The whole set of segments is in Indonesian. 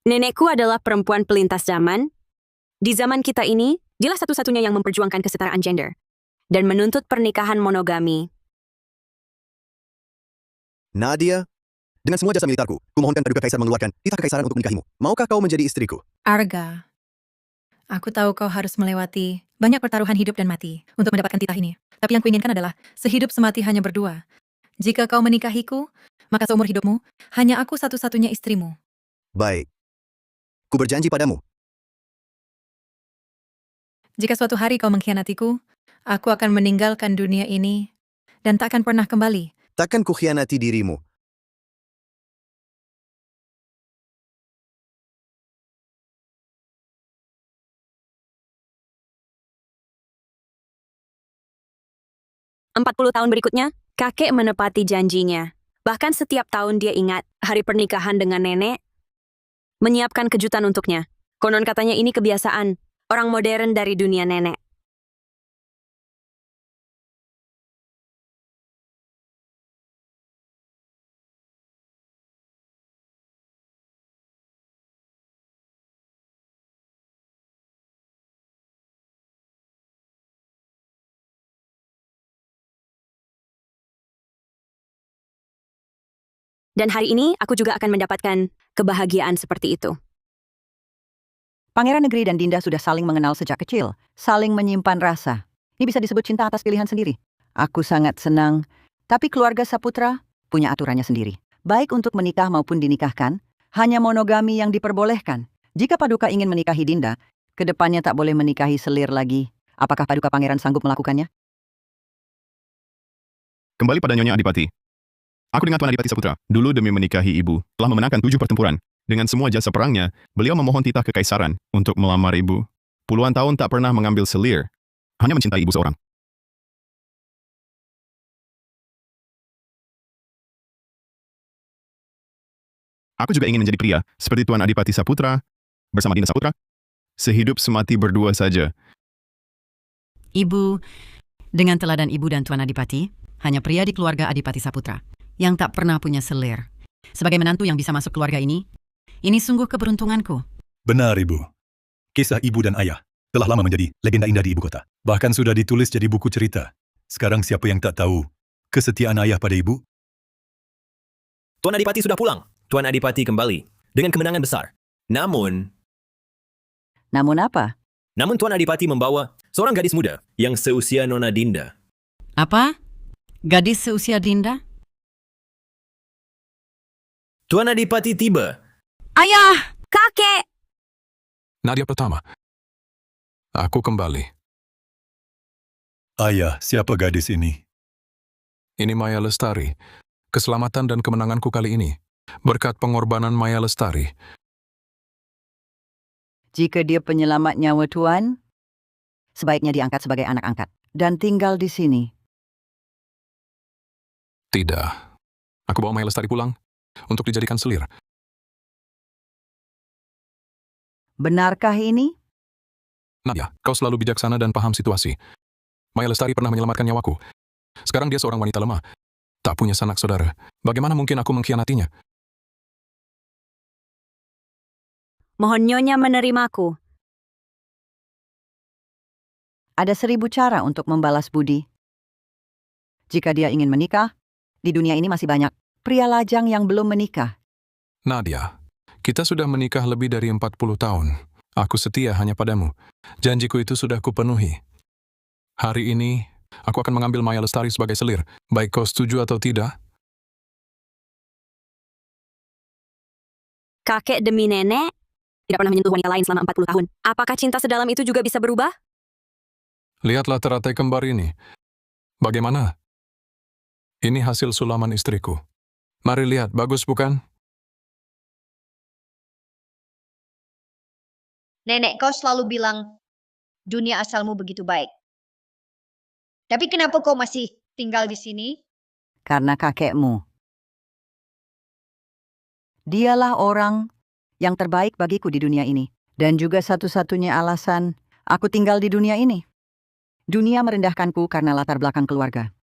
Nenekku adalah perempuan pelintas zaman. Di zaman kita ini, dialah satu-satunya yang memperjuangkan kesetaraan gender dan menuntut pernikahan monogami. Nadia, dengan semua jasa militarku, kumohonkan Paduka Kaisar mengeluarkan titah kekaisaran untuk menikahimu. Maukah kau menjadi istriku? Arga, aku tahu kau harus melewati banyak pertaruhan hidup dan mati untuk mendapatkan titah ini. Tapi yang kuinginkan adalah sehidup semati hanya berdua. Jika kau menikahiku, maka seumur hidupmu, hanya aku satu-satunya istrimu. Baik. Ku berjanji padamu. Jika suatu hari kau mengkhianatiku, aku akan meninggalkan dunia ini dan tak akan pernah kembali. Takkan kukhianati dirimu. Empat 40 tahun berikutnya, kakek menepati janjinya. Bahkan setiap tahun dia ingat hari pernikahan dengan nenek, menyiapkan kejutan untuknya. Konon katanya ini kebiasaan orang modern dari dunia nenek. Dan hari ini aku juga akan mendapatkan kebahagiaan seperti itu. Pangeran Negeri dan Dinda sudah saling mengenal sejak kecil, saling menyimpan rasa. Ini bisa disebut cinta atas pilihan sendiri. Aku sangat senang, tapi keluarga Saputra punya aturannya sendiri. Baik untuk menikah maupun dinikahkan, hanya monogami yang diperbolehkan. Jika Paduka ingin menikahi Dinda, kedepannya tak boleh menikahi selir lagi. Apakah Paduka Pangeran sanggup melakukannya? Kembali pada Nyonya Adipati. Aku dengan Tuan Adipati Saputra, dulu demi menikahi ibu, telah memenangkan 7 pertempuran. Dengan semua jasa perangnya, beliau memohon titah kekaisaran untuk melamar ibu. Puluhan tahun tak pernah mengambil selir, hanya mencintai ibu seorang. Aku juga ingin menjadi pria, seperti Tuan Adipati Saputra, bersama Dinda Saputra. Sehidup semati berdua saja. Ibu, dengan teladan ibu dan Tuan Adipati, hanya pria di keluarga Adipati Saputra yang tak pernah punya selir. Sebagai menantu yang bisa masuk keluarga ini sungguh keberuntunganku. Benar, Ibu. Kisah ibu dan ayah telah lama menjadi legenda indah di ibu kota. Bahkan sudah ditulis jadi buku cerita. Sekarang siapa yang tak tahu kesetiaan ayah pada ibu? Tuan Adipati sudah pulang. Tuan Adipati kembali dengan kemenangan besar. Namun apa? Namun Tuan Adipati membawa seorang gadis muda yang seusia Nona Dinda. Apa? Gadis seusia Dinda? Tuan Adipati tiba. Ayah! Kakek! Nadia pertama. Aku kembali. Ayah, siapa gadis ini? Ini Maya Lestari. Keselamatan dan kemenanganku kali ini berkat pengorbanan Maya Lestari. Jika dia penyelamat nyawa Tuan, sebaiknya diangkat sebagai anak angkat dan tinggal di sini. Tidak. Aku bawa Maya Lestari pulang untuk dijadikan selir. Benarkah ini? Nadia, kau selalu bijaksana dan paham situasi. Maya Lestari pernah menyelamatkan nyawaku. Sekarang dia seorang wanita lemah. Tak punya sanak saudara. Bagaimana mungkin aku mengkhianatinya? Mohon Nyonya menerimaku. Ada 1000 cara untuk membalas budi. Jika dia ingin menikah, di dunia ini masih banyak pria lajang yang belum menikah. Nadia, kita sudah menikah lebih dari 40 tahun. Aku setia hanya padamu. Janjiku itu sudah kupenuhi. Hari ini, aku akan mengambil Maya Lestari sebagai selir. Baik kau setuju atau tidak? Kakek demi nenek tidak pernah menyentuh wanita lain selama 40 tahun. Apakah cinta sedalam itu juga bisa berubah? Lihatlah teratai kembar ini. Bagaimana? Ini hasil sulaman istriku. Mari lihat, bagus bukan? Nenek kau selalu bilang, dunia asalmu begitu baik. Tapi kenapa kau masih tinggal di sini? Karena kakekmu. Dialah orang yang terbaik bagiku di dunia ini. Dan juga satu-satunya alasan aku tinggal di dunia ini. Dunia merendahkanku karena latar belakang keluarga.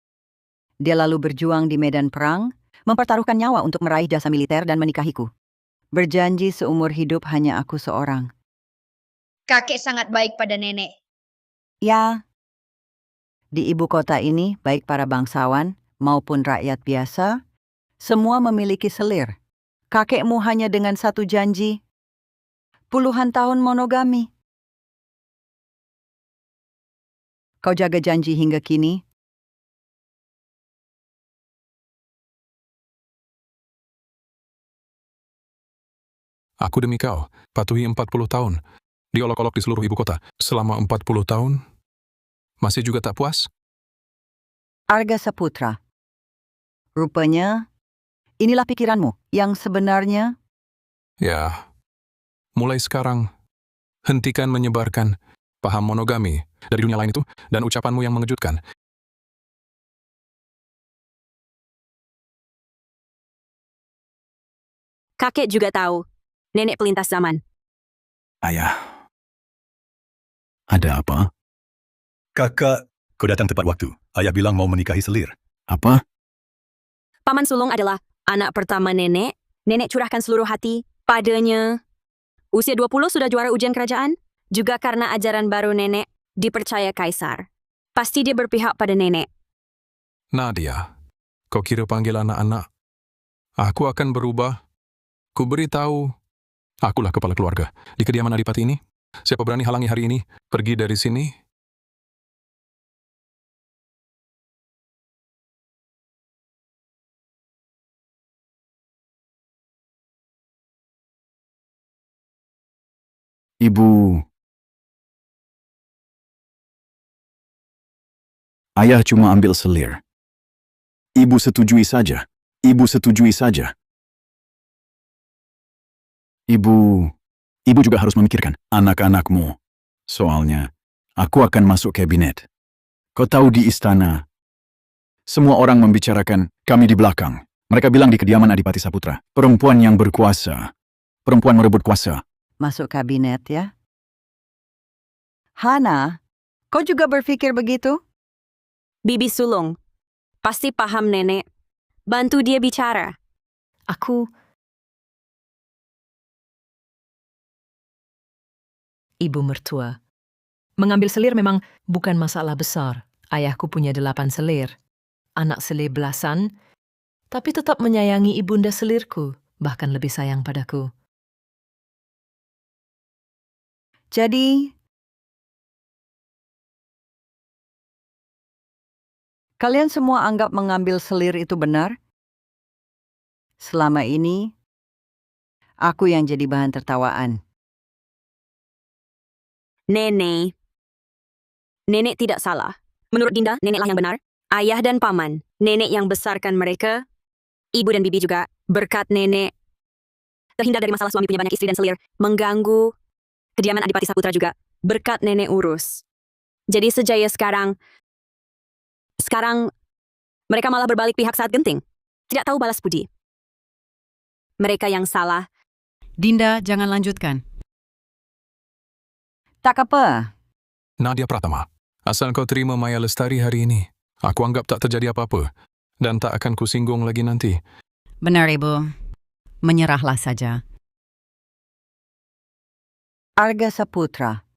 Dia lalu berjuang di medan perang, mempertaruhkan nyawa untuk meraih jasa militer dan menikahiku. Berjanji seumur hidup hanya aku seorang. Kakek sangat baik pada nenek. Ya, di ibu kota ini, baik para bangsawan maupun rakyat biasa, semua memiliki selir. Kakekmu hanya dengan satu janji, puluhan tahun monogami. Kau jaga janji hingga kini? Aku demi kau, patuhi 40 tahun. Diolok-olok di seluruh ibu kota. Selama 40 tahun, masih juga tak puas? Arga Saputra. Rupanya, inilah pikiranmu yang sebenarnya. Ya, mulai sekarang, hentikan menyebarkan paham monogami dari dunia lain itu dan ucapanmu yang mengejutkan. Kakek juga tahu, nenek pelintas zaman. Ayah. Ada apa? Kakak, kau datang tepat waktu. Ayah bilang mau menikahi selir. Apa? Paman sulung adalah anak pertama nenek. Nenek curahkan seluruh hati padanya. Usia 20 sudah juara ujian kerajaan. Juga karena ajaran baru nenek dipercaya kaisar. Pasti dia berpihak pada nenek. Nadia, kau kira panggil anak-anak? Aku akan berubah. Ku beritahu, akulah kepala keluarga di kediaman Adipati ini. Siapa berani halangi hari ini? Pergi dari sini. Ibu. Ayah cuma ambil selir. Ibu setujui saja. Ibu setujui saja. Ibu juga harus memikirkan anak-anakmu. Soalnya, aku akan masuk kabinet. Kau tahu di istana, semua orang membicarakan kami di belakang. Mereka bilang di kediaman Adipati Saputra, perempuan yang berkuasa. Perempuan merebut kuasa. Masuk kabinet ya. Hana, kau juga berpikir begitu? Bibi sulung, pasti paham nenek. Bantu dia bicara. Aku... Ibu mertua. Mengambil selir memang bukan masalah besar. Ayahku punya 8 selir. Anak selir belasan, tapi tetap menyayangi ibunda selirku, bahkan lebih sayang padaku. Jadi, kalian semua anggap mengambil selir itu benar? Selama ini, aku yang jadi bahan tertawaan. Nenek. Nenek tidak salah. Menurut Dinda, neneklah yang benar. Ayah dan paman, nenek yang besarkan mereka. Ibu dan bibi juga, berkat nenek. Terhindar dari masalah suami punya banyak istri dan selir. Mengganggu. Kediaman Adipati Saputra juga, berkat nenek urus. Jadi sejaya sekarang, mereka malah berbalik pihak saat genting. Tidak tahu balas budi. Mereka yang salah. Dinda, jangan lanjutkan. Tak apa. Nadia Pratama, asal kau terima Maya Lestari hari ini, aku anggap tak terjadi apa-apa dan tak akan kusinggung lagi nanti. Benar, Ibu. Menyerahlah saja. Arga Saputra,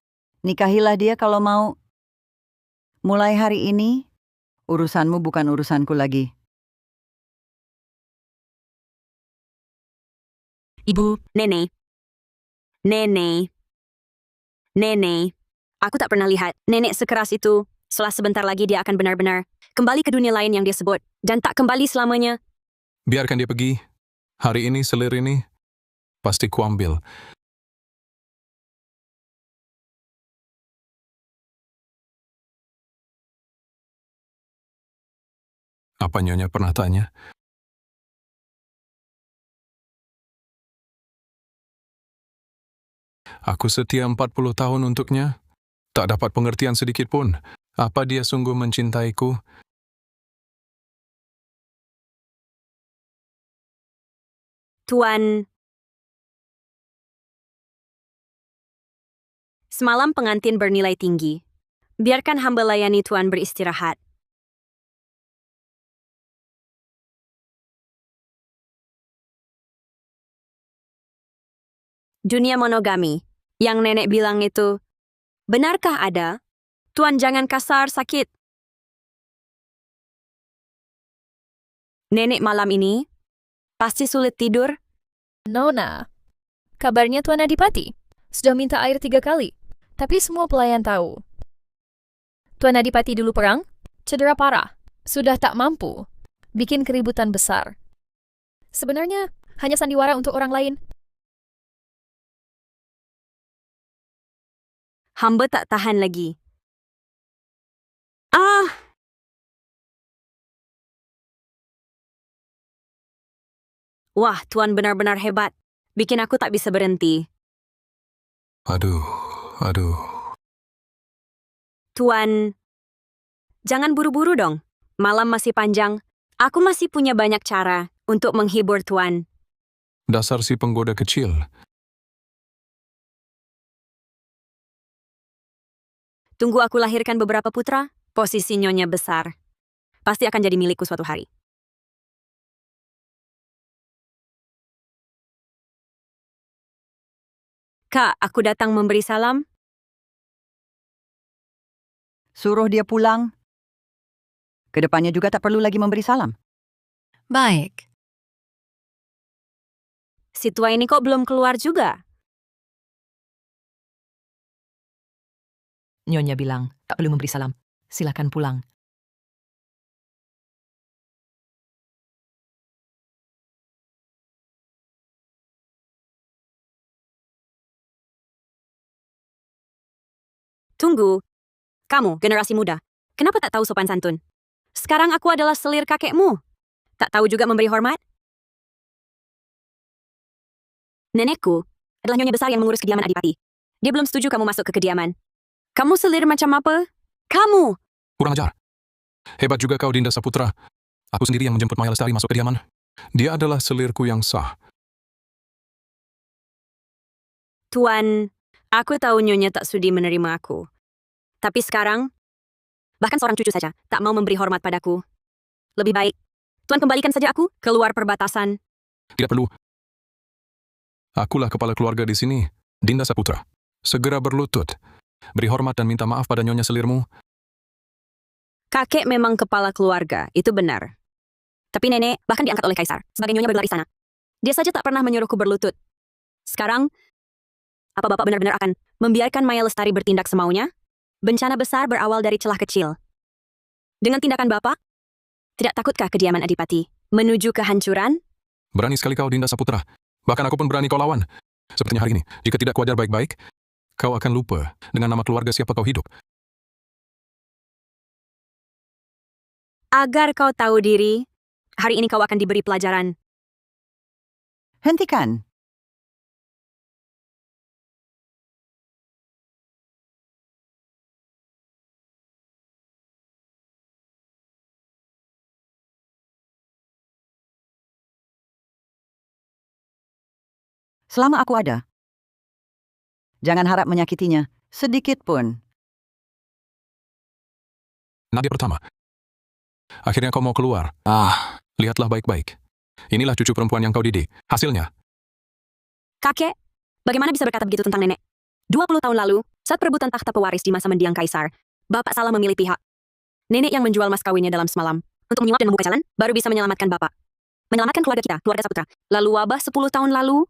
nikahilah dia kalau mau. Mulai hari ini, urusanmu bukan urusanku lagi. Ibu, Nenek. Nenek. Nenek. Aku tak pernah lihat nenek sekeras itu. Setelah sebentar lagi dia akan benar-benar kembali ke dunia lain yang dia sebut. Dan tak kembali selamanya. Biarkan dia pergi. Hari ini, selir ini, pasti kuambil. Apa Nyonya pernah tanya? Aku setia 40 tahun untuknya. Tak dapat pengertian sedikit pun. Apa dia sungguh mencintaiku? Tuan. Semalam pengantin bernilai tinggi. Biarkan hamba layani Tuan beristirahat. Dunia monogami. Yang nenek bilang itu, benarkah ada? Tuan jangan kasar, sakit. Nenek malam ini pasti sulit tidur. Nona, kabarnya Tuan Adipati sudah minta air 3 kali, tapi semua pelayan tahu. Tuan Adipati dulu perang, cedera parah, sudah tak mampu, bikin keributan besar. Sebenarnya hanya sandiwara untuk orang lain. Hamba tak tahan lagi. Ah! Wah, Tuan benar-benar hebat. Bikin aku tak bisa berhenti. Aduh. Tuan, jangan buru-buru dong. Malam masih panjang. Aku masih punya banyak cara untuk menghibur Tuan. Dasar si penggoda kecil. Tunggu aku lahirkan beberapa putra, posisi nyonya besar. Pasti akan jadi milikku suatu hari. Kak, aku datang memberi salam. Suruh dia pulang. Kedepannya juga tak perlu lagi memberi salam. Baik. Si tua ini kok belum keluar juga? Nyonya bilang, tak perlu memberi salam. Silakan pulang. Tunggu. Kamu, generasi muda. Kenapa tak tahu sopan santun? Sekarang aku adalah selir kakekmu. Tak tahu juga memberi hormat? Nenekku adalah nyonya besar yang mengurus kediaman Adipati. Dia belum setuju kamu masuk ke kediaman. Kamu selir macam apa? Kamu! Kurang ajar. Hebat juga kau, Dinda Saputra. Aku sendiri yang menjemput Maya Lestari masuk kediaman. Dia adalah selirku yang sah. Tuan, aku tahu nyonya tak sudi menerima aku. Tapi sekarang, bahkan seorang cucu saja tak mau memberi hormat padaku. Lebih baik, Tuan kembalikan saja aku keluar perbatasan. Tidak perlu. Akulah kepala keluarga di sini, Dinda Saputra. Segera berlutut. Beri hormat dan minta maaf pada nyonya selirmu. Kakek memang kepala keluarga, itu benar. Tapi nenek bahkan diangkat oleh kaisar sebagai nyonya bergelar istana. Dia saja tak pernah menyuruhku berlutut. Sekarang, apa Bapak benar-benar akan membiarkan Maya Lestari bertindak semaunya? Bencana besar berawal dari celah kecil. Dengan tindakan Bapak, tidak takutkah kediaman Adipati menuju kehancuran? Berani sekali kau, Dinda Saputra. Bahkan aku pun berani kau lawan. Sepertinya hari ini, jika tidak kuajar baik-baik, kau akan lupa dengan nama keluarga siapa kau hidup. Agar kau tahu diri, hari ini kau akan diberi pelajaran. Hentikan. Selama aku ada, jangan harap menyakitinya, sedikit pun. Nadia pertama. Akhirnya kau mau keluar. Lihatlah baik-baik. Inilah cucu perempuan yang kau didik. Hasilnya. Kakek, bagaimana bisa berkata begitu tentang nenek? 20 tahun lalu, saat perebutan takhta pewaris di masa mendiang kaisar, Bapak salah memilih pihak. Nenek yang menjual mas kawinnya dalam semalam, untuk menyuap dan membuka jalan, baru bisa menyelamatkan Bapak. Menyelamatkan keluarga kita, keluarga Saputra. Lalu wabah 10 tahun lalu,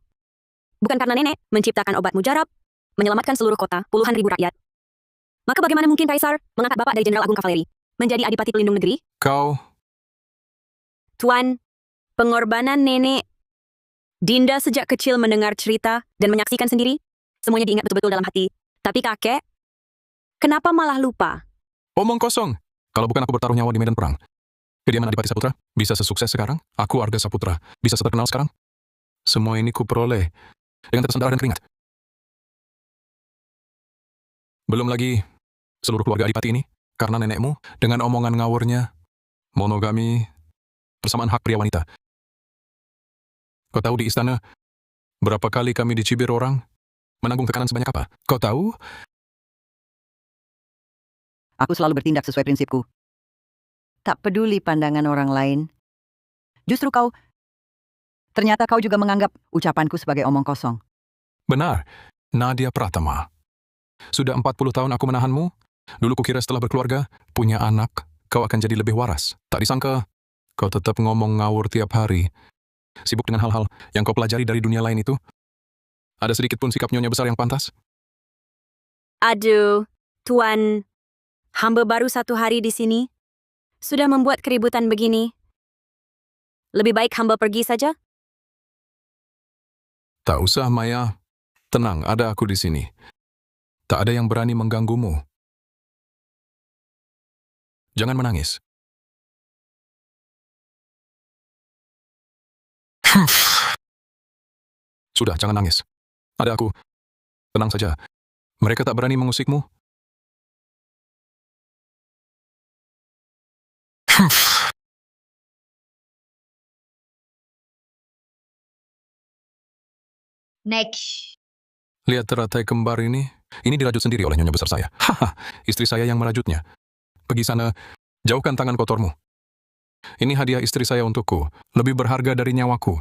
bukan karena nenek menciptakan obat mujarab, menyelamatkan seluruh kota, puluhan ribu rakyat. Maka bagaimana mungkin kaisar mengangkat Bapak dari Jenderal Agung Kavaleri menjadi Adipati Pelindung Negeri? Kau. Tuan, pengorbanan nenek. Dinda sejak kecil mendengar cerita dan menyaksikan sendiri. Semuanya diingat betul-betul dalam hati. Tapi kakek, kenapa malah lupa? Omong kosong. Kalau bukan aku bertaruh nyawa di medan perang. Kediaman Adipati Saputra bisa sesukses sekarang. Aku warga Saputra bisa seterkenal sekarang. Semua ini kuperoleh dengan tetesan darah dan keringat. Belum lagi seluruh keluarga Adipati ini karena nenekmu dengan omongan ngawurnya, monogami, persamaan hak pria wanita. Kau tahu di istana berapa kali kami dicibir orang, menanggung tekanan sebanyak apa? Kau tahu? Aku selalu bertindak sesuai prinsipku. Tak peduli pandangan orang lain. Justru ternyata kau juga menganggap ucapanku sebagai omong kosong. Benar, Nadia Pratama. Sudah 40 tahun aku menahanmu. Dulu kukira setelah berkeluarga, punya anak, kau akan jadi lebih waras. Tak disangka, kau tetap ngomong ngawur tiap hari. Sibuk dengan hal-hal yang kau pelajari dari dunia lain itu. Ada sedikit pun sikap Nyonya Besar yang pantas? Aduh, Tuan, hamba baru 1 hari di sini. Sudah membuat keributan begini. Lebih baik hamba pergi saja. Tak usah, Maya. Tenang, ada aku di sini. Tak ada yang berani mengganggumu. Jangan menangis. Sudah, jangan nangis. Ada aku. Tenang saja. Mereka tak berani mengusikmu. Next. Lihat teratai kembar ini. Ini dirajut sendiri oleh Nyonya Besar saya. Haha, istri saya yang merajutnya. Pergi sana, jauhkan tangan kotormu. Ini hadiah istri saya untukku. Lebih berharga dari nyawaku.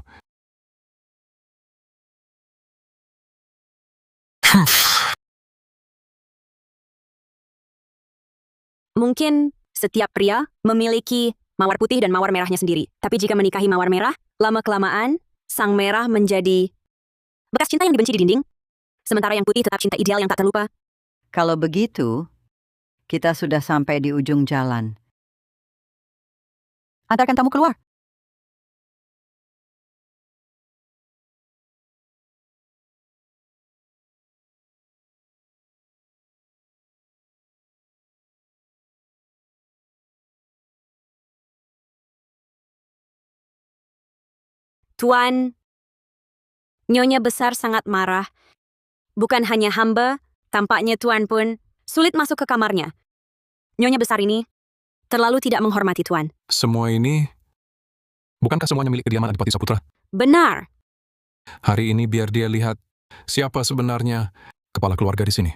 Mungkin setiap pria memiliki mawar putih dan mawar merahnya sendiri. Tapi jika menikahi mawar merah, lama-kelamaan, sang merah menjadi bekas cinta yang dibenci di dinding. Sementara yang putih tetap cinta ideal yang tak terlupa. Kalau begitu, kita sudah sampai di ujung jalan. Antarkan tamu keluar. Tuan, Nyonya Besar sangat marah. Bukan hanya hamba, tampaknya Tuan pun sulit masuk ke kamarnya. Nyonya Besar ini terlalu tidak menghormati Tuan. Semua ini, bukankah semuanya milik kediaman Adipati Saputra? Benar. Hari ini biar dia lihat siapa sebenarnya kepala keluarga di sini.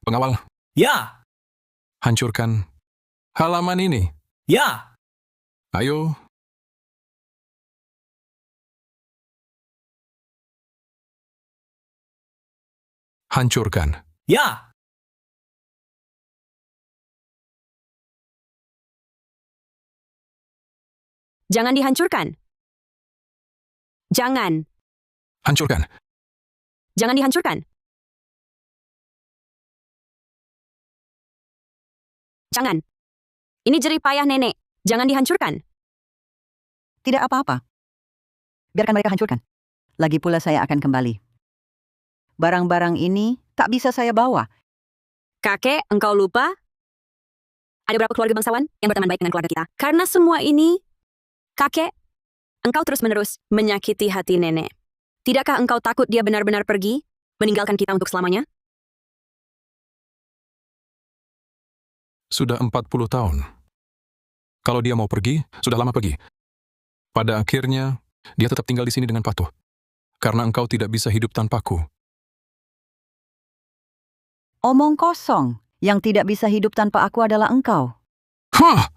Pengawal, Ya, hancurkan halaman ini. ya. Ayo. Hancurkan. Ya. Jangan dihancurkan. Jangan. Hancurkan. Jangan dihancurkan. Jangan. Ini jerih payah nenek. Jangan dihancurkan. Tidak apa-apa. Biarkan mereka hancurkan. Lagi pula saya akan kembali. Barang-barang ini tak bisa saya bawa. Kakek, engkau lupa? Ada berapa keluarga bangsawan yang berteman baik dengan keluarga kita? Karena semua ini, kakek, engkau terus-menerus menyakiti hati nenek. Tidakkah engkau takut dia benar-benar pergi, meninggalkan kita untuk selamanya? Sudah 40 tahun. Kalau dia mau pergi, sudah lama pergi. Pada akhirnya, dia tetap tinggal di sini dengan patuh. Karena engkau tidak bisa hidup tanpaku. Omong kosong. Yang tidak bisa hidup tanpa aku adalah engkau. Hah!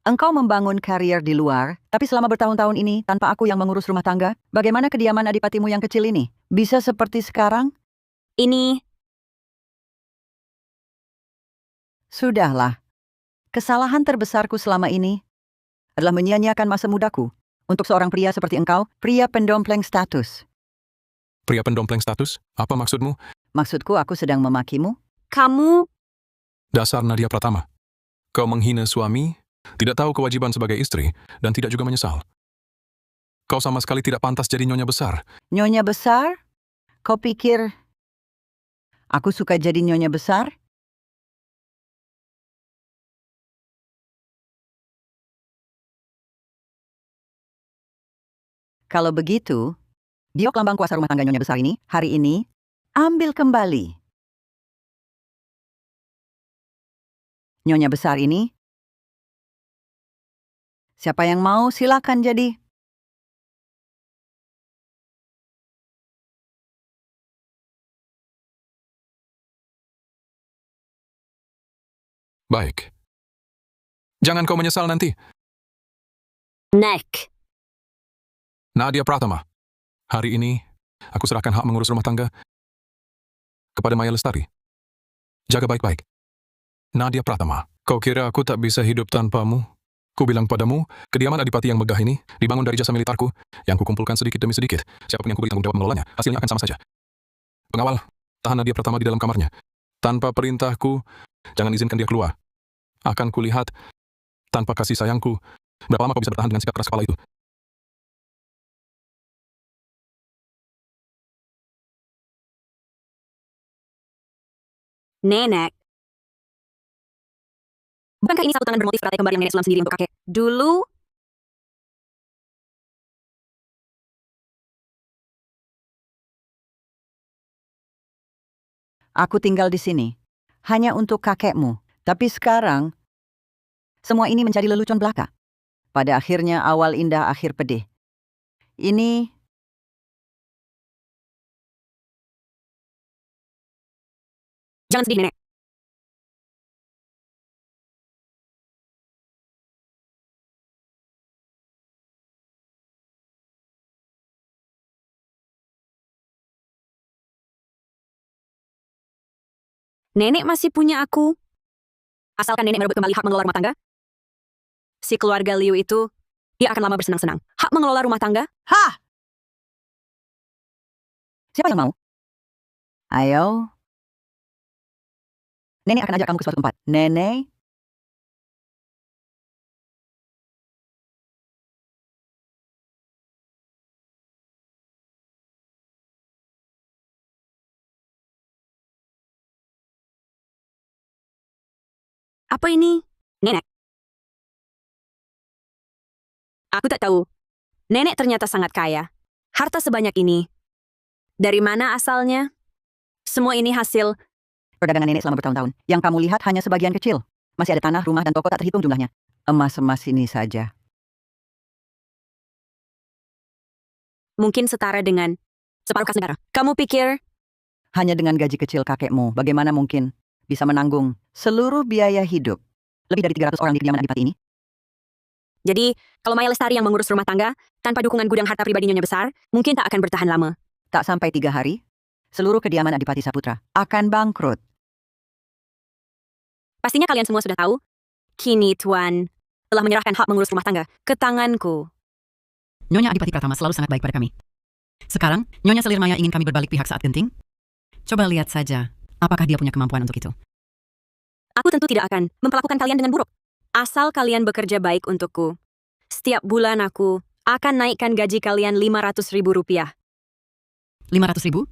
Engkau membangun karier di luar, tapi selama bertahun-tahun ini tanpa aku yang mengurus rumah tangga, bagaimana kediaman adipatimu yang kecil ini? Bisa seperti sekarang? Ini, Sudahlah. Kesalahan terbesarku selama ini adalah menyia-nyiakan masa mudaku untuk seorang pria seperti engkau, pria pendompleng status. Pria pendompleng status? Apa maksudmu? Maksudku aku sedang memakimu? kamu, Dasar Nadia Pratama. Kau menghina suami, tidak tahu kewajiban sebagai istri, dan tidak juga menyesal. Kau sama sekali tidak pantas jadi Nyonya Besar. Nyonya besar? Kau pikir aku suka jadi nyonya besar? Kalau begitu, biok lambang kuasa rumah tangga nyonya besar ini, hari ini, ambil kembali. Nyonya besar ini, siapa yang mau silakan jadi. Baik. Jangan kau menyesal nanti. Nek. Nadia Pratama. Hari ini, Aku serahkan hak mengurus rumah tangga kepada Maya Lestari. Jaga baik-baik. Nadia Pratama, kau kira aku tak bisa hidup tanpamu? Ku bilang padamu, kediaman Adipati yang megah ini dibangun dari jasa militarku yang kukumpulkan sedikit demi sedikit. Siapapun yang kuberi tanggung jawab mengelolanya, hasilnya akan sama saja. Pengawal, tahan Nadia Pratama di dalam kamarnya. Tanpa perintahku, jangan izinkan dia keluar. Akan kulihat, tanpa kasih sayangku, berapa lama kau bisa bertahan dengan sikap keras kepala itu. Nenek. Bukankah ini satu tangan bermotif rantai kembar yang nenek sulam sendiri untuk kakek? Dulu, Aku tinggal di sini. Hanya untuk kakekmu. Tapi sekarang, semua ini menjadi lelucon belaka. Pada akhirnya awal indah, akhir pedih. Ini jangan sedih, Nenek. Nenek masih punya aku. Asalkan nenek merebut kembali hak mengelola rumah tangga, si keluarga Liu itu, dia akan lama bersenang-senang. Hak mengelola rumah tangga? Hah! Siapa yang mau? Ayo. Nenek akan ajak kamu ke suatu tempat. Nenek? Apa ini? Nenek. Aku tak tahu. Nenek ternyata sangat kaya. Harta sebanyak ini. Dari mana asalnya? Semua ini hasil Perdagangan nenek selama bertahun-tahun. Yang kamu lihat hanya sebagian kecil. Masih ada tanah, rumah, dan toko tak terhitung jumlahnya. Emas-emas ini saja. mungkin setara dengan separuh kas negara. Kamu pikir Hanya dengan gaji kecil kakekmu, bagaimana mungkin bisa menanggung seluruh biaya hidup lebih dari 300 orang di kediaman Adipati ini? jadi, kalau Maya Lestari yang mengurus rumah tangga, tanpa dukungan gudang harta pribadi Nyonya Besar, mungkin tak akan bertahan lama. Tak sampai 3 hari, seluruh kediaman Adipati Saputra akan bangkrut. Pastinya kalian semua sudah tahu, kini Tuan telah menyerahkan hak mengurus rumah tangga ke tanganku. Nyonya Adipati Pratama selalu sangat baik pada kami. Sekarang, Nyonya Selir Maya ingin kami berbalik pihak saat genting? Coba lihat saja, apakah dia punya kemampuan untuk itu. Aku tentu tidak akan memperlakukan kalian dengan buruk. Asal kalian bekerja baik untukku. Setiap bulan aku akan naikkan gaji kalian 500.000 rupiah. 500.000?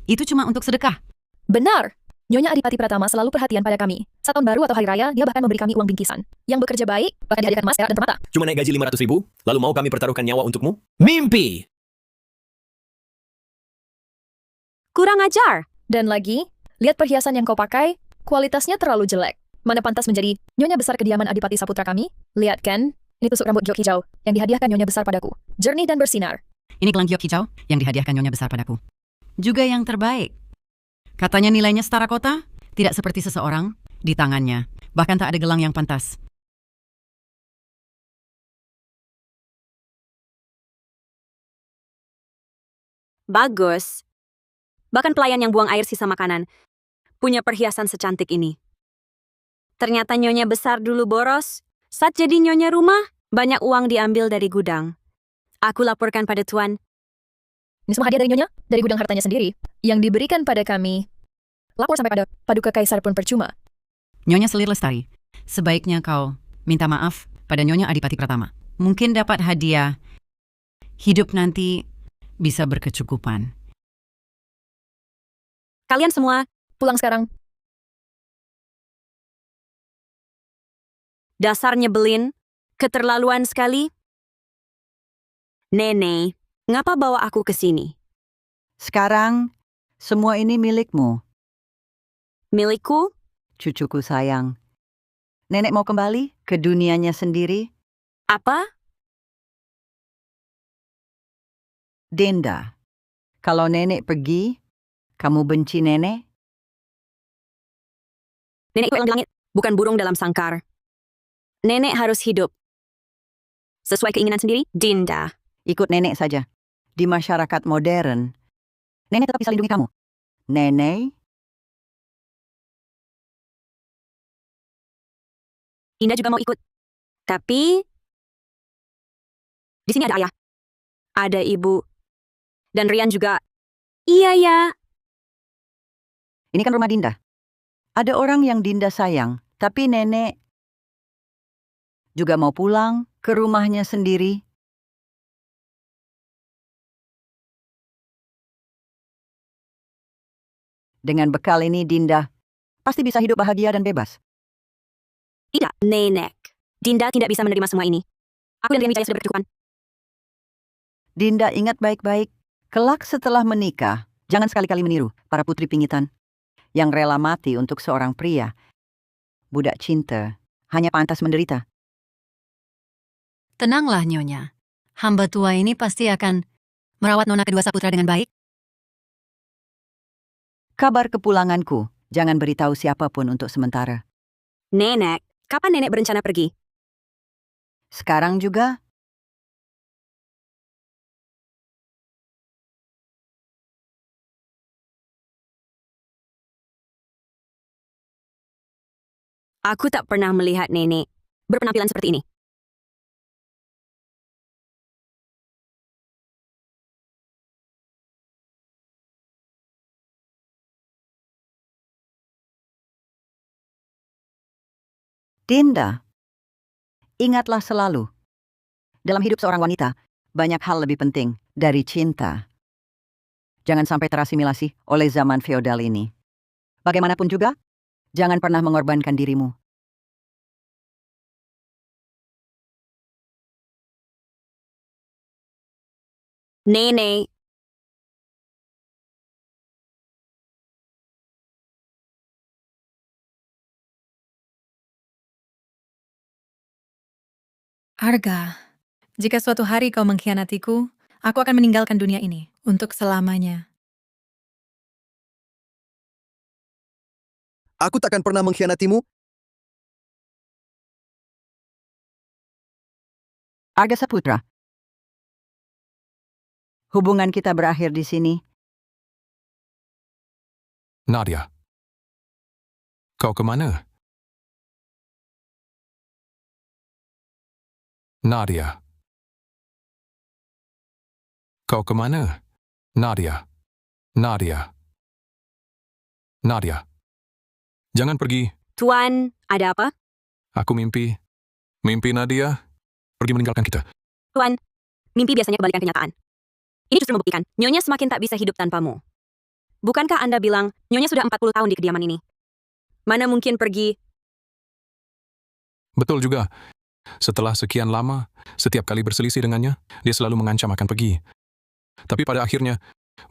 Itu cuma untuk sedekah. Benar. Nyonya Adipati Pratama selalu perhatian pada kami. Saat tahun baru atau hari raya, dia bahkan memberi kami uang bingkisan. Yang bekerja baik, bahkan dihadiahkan emas, perak, dan permata. Cuma naik gaji 500.000, lalu mau kami pertaruhkan nyawa untukmu? Mimpi! Kurang ajar. Dan lagi, lihat perhiasan yang kau pakai, kualitasnya terlalu jelek. Mana pantas menjadi Nyonya Besar kediaman Adipati Saputra kami? Lihat kan, ini tusuk rambut giok hijau yang dihadiahkan Nyonya Besar padaku. Jernih dan bersinar. Ini gelang giok hijau yang dihadiahkan Nyonya Besar padaku. Juga yang terbaik. Katanya nilainya setara kota, tidak seperti seseorang di tangannya. Bahkan tak ada gelang yang pantas. Bagus. Bahkan pelayan yang buang air sisa makanan punya perhiasan secantik ini. Ternyata Nyonya Besar dulu boros. Saat jadi Nyonya rumah, banyak uang diambil dari gudang. Aku laporkan pada Tuan. Ini semua hadiah dari Nyonya, dari gudang hartanya sendiri, yang diberikan pada kami. Lapor sampai pada Paduka Kaisar pun percuma. Nyonya Selir Lestari, sebaiknya kau minta maaf pada Nyonya Adipati Pratama. Mungkin dapat hadiah. Hidup nanti bisa berkecukupan. Kalian semua Pulang sekarang. dasar nyebelin, keterlaluan sekali. Nenek, ngapa bawa aku ke sini? Sekarang, semua ini milikmu, Milikku? cucuku sayang. Nenek mau kembali ke dunianya sendiri. Apa? Dinda, kalau nenek pergi, kamu benci nenek? Nenek itu yang di langit, bukan burung dalam sangkar. Nenek harus hidup sesuai keinginan sendiri, Dinda. Ikut nenek saja. Di masyarakat modern, Nenek tetap bisa lindungi kamu. Nenek, Dinda juga mau ikut. Tapi di sini ada ayah, ada ibu, dan Rian juga. Iya ya. ini kan rumah Dinda. Ada orang yang Dinda sayang, tapi nenek juga mau pulang ke rumahnya sendiri. Dengan bekal ini Dinda pasti bisa hidup bahagia dan bebas. Tidak, nenek. Dinda tidak bisa menerima semua ini. Aku dan Rian Wijaya sudah berkecukupan. Dinda ingat baik-baik, kelak setelah menikah, jangan sekali-kali meniru para putri pingitan yang rela mati untuk seorang pria. Budak cinta hanya pantas menderita. Tenanglah, Nyonya. Hamba tua ini pasti akan merawat nona kedua Saputra dengan baik. Kabar kepulanganku, jangan beritahu siapapun untuk sementara. Nenek, kapan nenek berencana pergi? Sekarang juga, Aku tak pernah melihat nenek berpenampilan seperti ini. Dinda, ingatlah selalu, dalam hidup seorang wanita, banyak hal lebih penting dari cinta. Jangan sampai terasimilasi oleh zaman feodal ini. Bagaimanapun juga, jangan pernah mengorbankan dirimu. Nenek, Arga, jika suatu hari kau mengkhianatiku, aku akan meninggalkan dunia ini untuk selamanya. Aku takkan pernah mengkhianatimu. Arga Saputra, hubungan kita berakhir di sini. Nadia. Kau kemana? Nadia. Kau kemana? Nadia. Nadia. Nadia. Jangan pergi. Tuan, ada apa? Aku mimpi. Mimpi Nadia pergi meninggalkan kita. Tuan, mimpi biasanya kebalikan kenyataan. Ini justru membuktikan, Nyonya semakin tak bisa hidup tanpamu. Bukankah Anda bilang, Nyonya sudah 40 tahun di kediaman ini? Mana mungkin pergi? Betul juga. Setelah sekian lama, setiap kali berselisih dengannya, dia selalu mengancam akan pergi. Tapi pada akhirnya,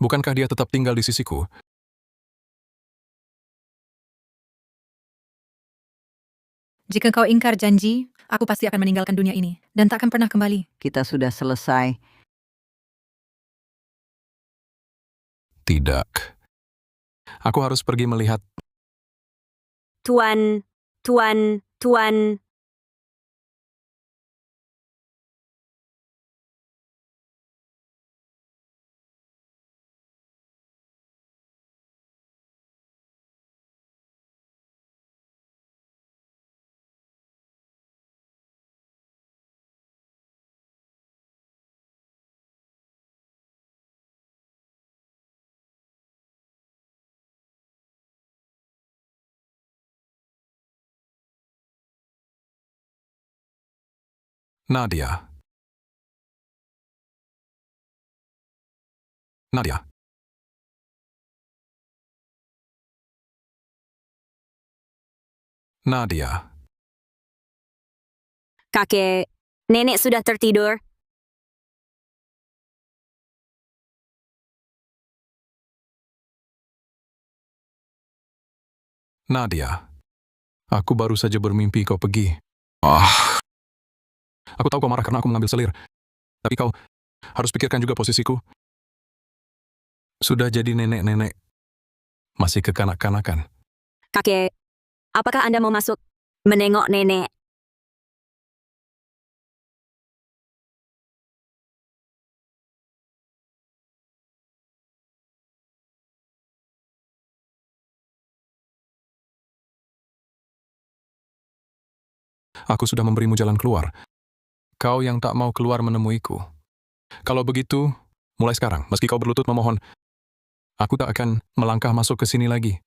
bukankah dia tetap tinggal di sisiku? Jika kau ingkar janji, aku pasti akan meninggalkan dunia ini dan tak akan pernah kembali. Kita sudah selesai. Tidak. Aku harus pergi melihat. Tuan. Nadia. Nadia. Nadia. Kakek, nenek sudah tertidur. Nadia. Aku baru saja bermimpi kau pergi. Aku tahu kau marah karena aku mengambil selir. Tapi kau harus pikirkan juga posisiku. Sudah jadi nenek-nenek. Masih kekanak-kanakan. Kakek, apakah Anda mau masuk menengok nenek? Aku sudah memberimu jalan keluar. Kau yang tak mau keluar menemuiku. Kalau begitu, mulai sekarang, meski kau berlutut memohon, aku tak akan melangkah masuk ke sini lagi.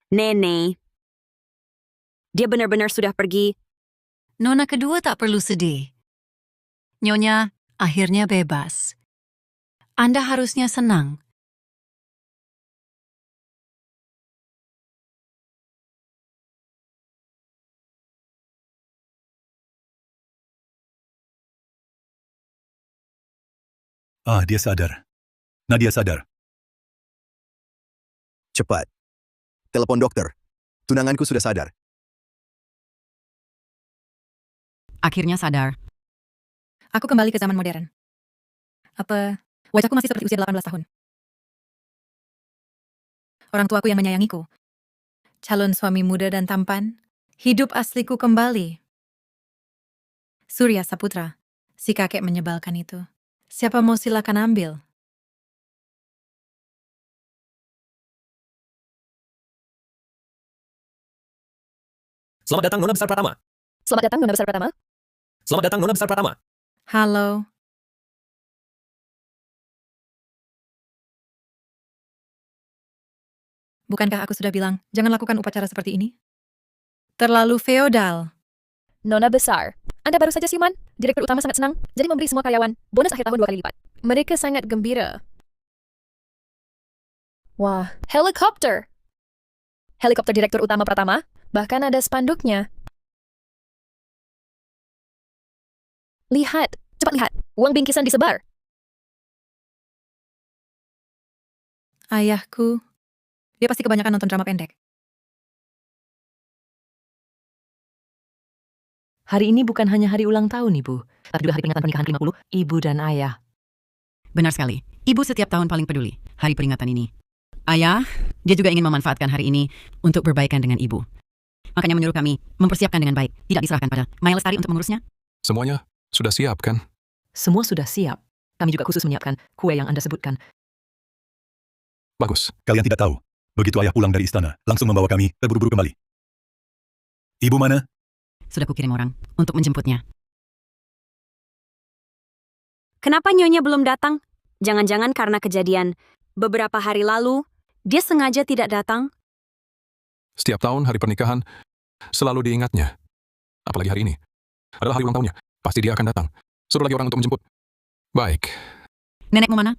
Nenek, dia benar-benar sudah pergi. Nona kedua tak perlu sedih. Nyonya akhirnya bebas. Anda harusnya senang. Dia sadar. Nadia sadar. Cepat. Telepon dokter. Tunanganku sudah sadar. Akhirnya sadar. Aku kembali ke zaman modern. Apa wajahku masih seperti usia 18 tahun? Orang tuaku yang menyayangiku. Calon suami muda dan tampan. Hidup asliku kembali. Surya Saputra, si kakek menyebalkan itu. Siapa mau silakan ambil. Selamat datang Nona Besar Pratama. Selamat datang, Nona Besar Pratama. Selamat datang Nona Besar Pratama. Halo. Bukankah aku sudah bilang, jangan lakukan upacara seperti ini? Terlalu feodal. Nona Besar, Anda baru saja siuman. Direktur utama sangat senang, jadi memberi semua karyawan bonus akhir tahun 2 kali lipat. Mereka sangat gembira. Wah, helikopter! Helikopter Direktur Utama Pratama, bahkan ada spanduknya. Lihat, cepat lihat, uang bingkisan disebar. Ayahku, dia pasti kebanyakan nonton drama pendek. Hari ini bukan hanya hari ulang tahun, Ibu, tapi juga hari peringatan pernikahan ke-50 Ibu dan Ayah. Benar sekali. Ibu setiap tahun paling peduli hari peringatan ini. Ayah, dia juga ingin memanfaatkan hari ini untuk berbaikan dengan ibu. Makanya menyuruh kami mempersiapkan dengan baik, tidak diserahkan pada Maya Lestari untuk mengurusnya. Semuanya sudah siap, kan? Semua sudah siap. Kami juga khusus menyiapkan kue yang Anda sebutkan. Bagus. Kalian tidak tahu. Begitu ayah pulang dari istana, langsung membawa kami terburu-buru kembali. Ibu mana? Sudah kukirim orang untuk menjemputnya. Kenapa Nyonya belum datang? Jangan-jangan karena kejadian beberapa hari lalu, dia sengaja tidak datang? Setiap tahun hari pernikahan selalu diingatnya. Apalagi hari ini. Adalah hari ulang tahunnya. Pasti dia akan datang. Suruh lagi orang untuk menjemput. Baik. Nenekmu mana?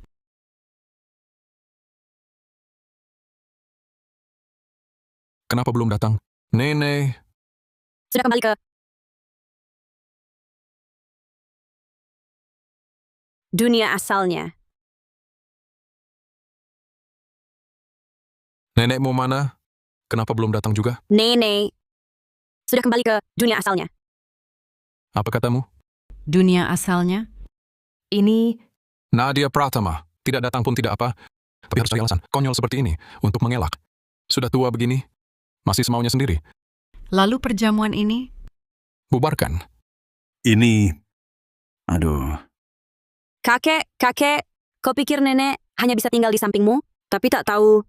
Kenapa belum datang? Nenek. Sudah kembali ke dunia asalnya. Nenekmu mana? Kenapa belum datang juga? Nenek sudah kembali ke dunia asalnya. Apa katamu? Dunia asalnya? Ini Nadia Pratama. Tidak datang pun tidak apa. Tapi harus cari alasan konyol seperti ini untuk mengelak. Sudah tua begini, masih semaunya sendiri. Lalu perjamuan ini? Bubarkan. Ini... Aduh, Kakek, kau pikir nenek hanya bisa tinggal di sampingmu? Tapi tak tahu,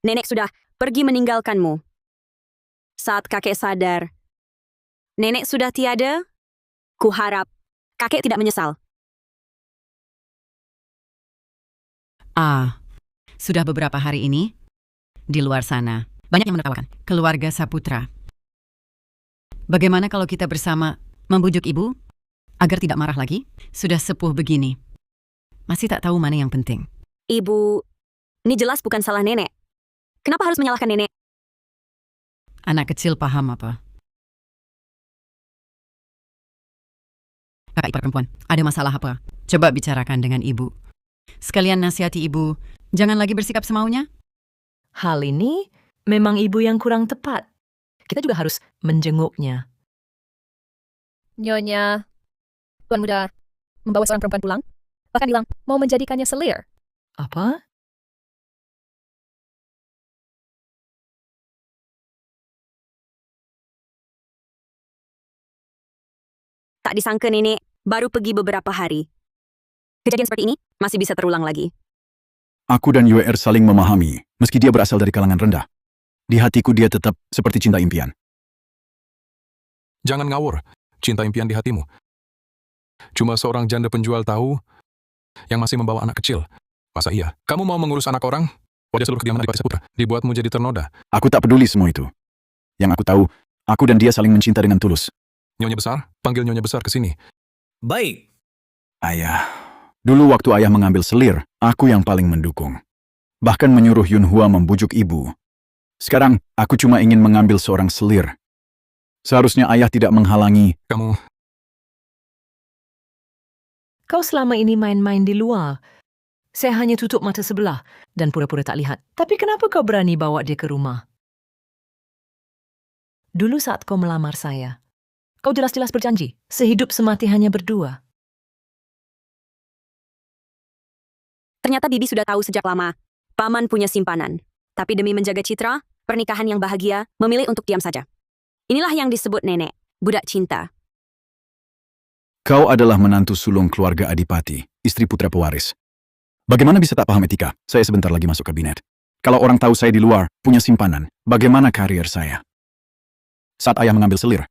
nenek sudah pergi meninggalkanmu. Saat kakek sadar, nenek sudah tiada, kuharap kakek tidak menyesal. Sudah beberapa hari ini, di luar sana, banyak yang menertawakan keluarga Saputra. Bagaimana kalau kita bersama membujuk ibu agar tidak marah lagi? Sudah sepuh begini. Masih tak tahu mana yang penting. Ibu, ini jelas bukan salah nenek. Kenapa harus menyalahkan nenek? Anak kecil paham apa? Kakak ipar perempuan, ada masalah apa? Coba bicarakan dengan ibu. Sekalian nasihati ibu, jangan lagi bersikap semaunya. hal ini memang ibu yang kurang tepat. Kita juga harus menjenguknya. Nyonya, Tuan Muda membawa seorang perempuan pulang, bahkan bilang mau menjadikannya selir. Apa? Tak disangka nenek baru pergi beberapa hari. Kejadian seperti ini masih bisa terulang lagi. Aku dan UR saling memahami, meski dia berasal dari kalangan rendah. Di hatiku dia tetap seperti cinta impian. Jangan ngawur, cinta impian di hatimu. Cuma seorang janda penjual tahu yang masih membawa anak kecil. Masa iya? Kamu mau mengurus anak orang? Wajah seluruh kediaman Adipati Saputra dibuatmu jadi ternoda. Aku tak peduli semua itu. Yang aku tahu, aku dan dia saling mencinta dengan tulus. Nyonya besar, panggil nyonya besar ke sini. Baik. Ayah. Dulu waktu ayah mengambil selir, aku yang paling mendukung. Bahkan menyuruh Yunhua membujuk ibu. Sekarang, aku cuma ingin mengambil seorang selir. Seharusnya ayah tidak menghalangi. Kau selama ini main-main di luar. Saya hanya tutup mata sebelah dan pura-pura tak lihat. Tapi kenapa kau berani bawa dia ke rumah? Dulu saat kau melamar saya, kau jelas-jelas berjanji, sehidup semati hanya berdua. Ternyata Bibi sudah tahu sejak lama. Paman punya simpanan. Tapi demi menjaga citra, pernikahan yang bahagia, memilih untuk diam saja. Inilah yang disebut nenek, budak cinta. Kau adalah menantu sulung keluarga Adipati, istri putra pewaris. Bagaimana bisa tak paham etika? Saya sebentar lagi masuk kabinet. Kalau orang tahu saya di luar, punya simpanan, bagaimana karier saya? Saat ayah mengambil selir,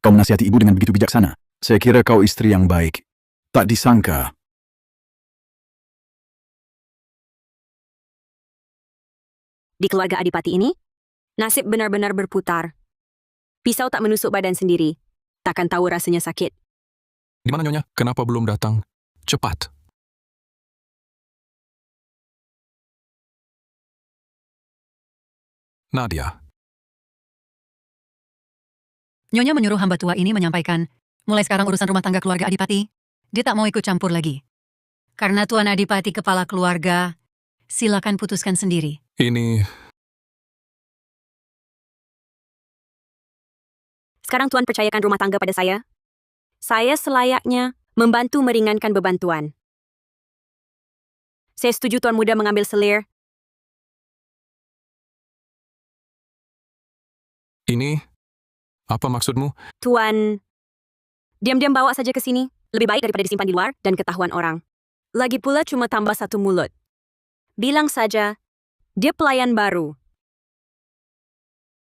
kau menasihati ibu dengan begitu bijaksana. Saya kira kau istri yang baik. Tak disangka. Di keluarga Adipati ini, nasib benar-benar berputar. Pisau tak menusuk badan sendiri. Takkan tahu rasanya sakit. Di mana nyonya? Kenapa belum datang? Cepat. Nadia. Nyonya menyuruh hamba tua ini menyampaikan, mulai sekarang urusan rumah tangga keluarga Adipati, dia tak mau ikut campur lagi. Karena Tuan Adipati kepala keluarga, silakan putuskan sendiri. Ini... Sekarang Tuan percayakan rumah tangga pada saya. Saya selayaknya membantu meringankan beban Tuan. Saya setuju Tuan Muda mengambil selir. Ini... Apa maksudmu? Tuan, diam-diam bawa saja ke sini. Lebih baik daripada disimpan di luar dan ketahuan orang. Lagi pula cuma tambah satu mulut. Bilang saja, dia pelayan baru.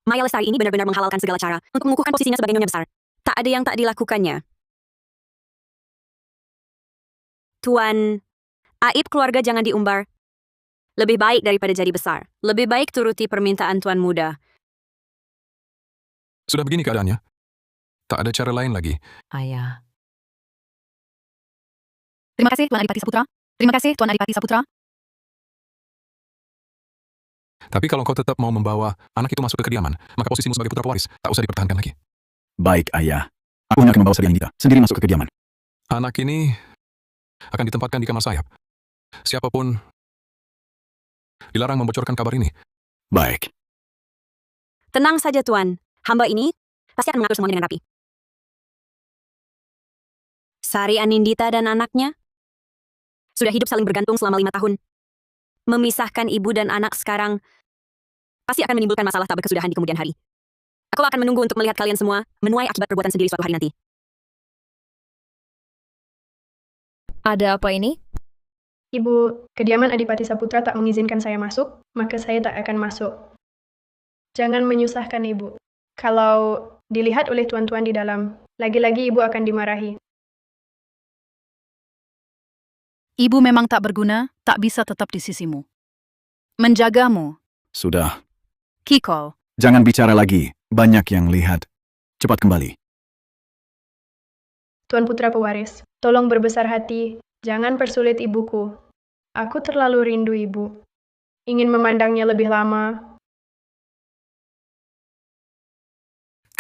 Maya Lestari ini benar-benar menghalalkan segala cara untuk mengukuhkan posisinya sebagai nyonya besar. Tak ada yang tak dilakukannya. Tuan, aib keluarga jangan diumbar. Lebih baik daripada jadi besar. Lebih baik turuti permintaan Tuan Muda. Sudah begini keadaannya. Tak ada cara lain lagi. Ayah. Terima kasih, Tuan Adipati Saputra. Terima kasih, Tuan Adipati Saputra. Tapi kalau kau tetap mau membawa anak itu masuk ke kediaman, maka posisimu sebagai putra pewaris tak usah dipertahankan lagi. Baik, ayah. Aku hanya akan membawa Sarianita sendiri masuk ke kediaman. Anak ini akan ditempatkan di kamar sayap. Siapapun dilarang membocorkan kabar ini. Baik. Tenang saja, Tuan. Hamba ini pasti akan mengatur semuanya dengan rapi. Sari Anindita dan anaknya sudah hidup saling bergantung selama 5 tahun. Memisahkan ibu dan anak sekarang pasti akan menimbulkan masalah tak berkesudahan di kemudian hari. Aku akan menunggu untuk melihat kalian semua menuai akibat perbuatan sendiri suatu hari nanti. Ada apa ini? Ibu, kediaman Adipati Saputra tak mengizinkan saya masuk, maka saya tak akan masuk. Jangan menyusahkan ibu. Kalau dilihat oleh tuan-tuan di dalam, lagi-lagi ibu akan dimarahi. Ibu memang tak berguna, tak bisa tetap di sisimu. Menjagamu. Sudah. Kiko. Jangan bicara lagi. Banyak yang lihat. Cepat kembali. Tuan Putra Pewaris, tolong berbesar hati. Jangan persulit ibuku. Aku terlalu rindu ibu. Ingin memandangnya lebih lama.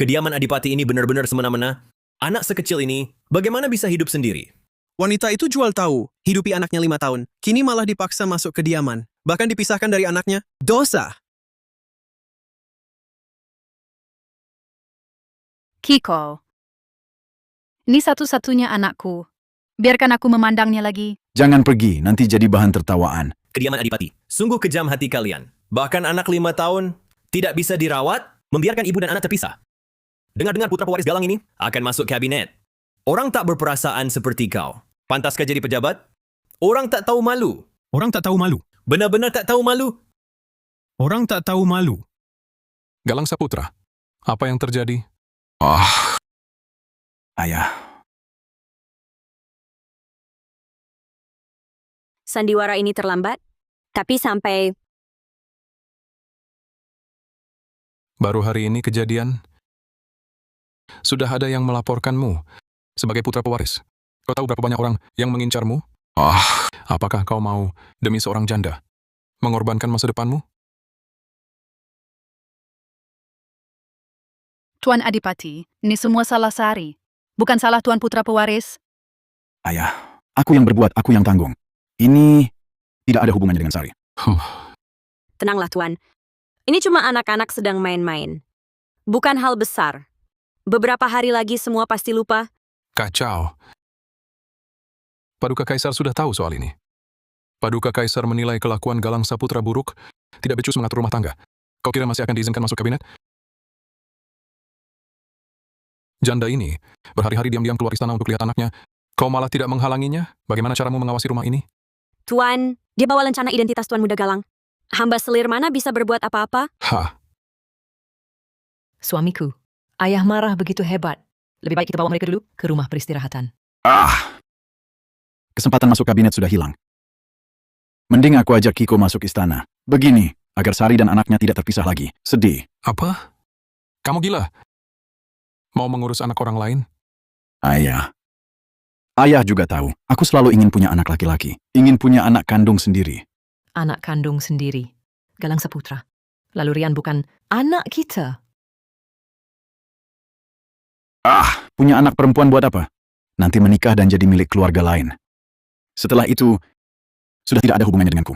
Kediaman Adipati ini benar-benar semena-mena. Anak sekecil ini, bagaimana bisa hidup sendiri? Wanita itu jual tahu, hidupi anaknya 5 tahun. Kini malah dipaksa masuk kediaman. Bahkan dipisahkan dari anaknya. Dosa! Kiko. Ini satu-satunya anakku. Biarkan aku memandangnya lagi. Jangan pergi, nanti jadi bahan tertawaan. Kediaman Adipati, sungguh kejam hati kalian. Bahkan anak 5 tahun tidak bisa dirawat, membiarkan ibu dan anak terpisah. Dengar-dengar putra pewaris galang ini akan masuk kabinet. Orang tak berperasaan seperti kau. Pantaskah jadi pejabat? Orang tak tahu malu. Orang tak tahu malu. Benar-benar tak tahu malu. Orang tak tahu malu. Galang Saputra, apa yang terjadi? Ayah, Sandiwara ini terlambat, tapi sampai Baru hari ini kejadian. Sudah ada yang melaporkanmu sebagai putra pewaris. Kau tahu berapa banyak orang yang mengincarmu? Apakah kau mau, demi seorang janda, mengorbankan masa depanmu? Tuan Adipati, ini semua salah Sari. Bukan salah Tuan Putra Pewaris. ayah, aku yang berbuat, aku yang tanggung. Ini tidak ada hubungannya dengan Sari. tenanglah Tuan. Ini cuma anak-anak sedang main-main. Bukan hal besar. Beberapa hari lagi semua pasti lupa. Kacau. Paduka Kaisar sudah tahu soal ini. Paduka Kaisar menilai kelakuan Galang Saputra buruk, tidak becus mengatur rumah tangga. Kau kira masih akan diizinkan masuk kabinet? Janda ini berhari-hari diam-diam keluar istana untuk lihat anaknya. Kau malah tidak menghalanginya? Bagaimana caramu mengawasi rumah ini? Tuan, dia bawa lencana identitas Tuan Muda Galang. Hamba selir mana bisa berbuat apa-apa? Suamiku, ayah marah begitu hebat. Lebih baik kita bawa mereka dulu ke rumah peristirahatan. Kesempatan masuk kabinet sudah hilang. Mending aku ajak Kiko masuk istana. Begini, agar Sari dan anaknya tidak terpisah lagi. Sedih. Apa? Kamu gila? Mau mengurus anak orang lain? Ayah. Ayah juga tahu, aku selalu ingin punya anak laki-laki. Ingin punya anak kandung sendiri. Anak kandung sendiri. Galang Saputra. Lalu Rian bukan anak kita. Punya anak perempuan buat apa? Nanti menikah dan jadi milik keluarga lain. Setelah itu, sudah tidak ada hubungannya denganku.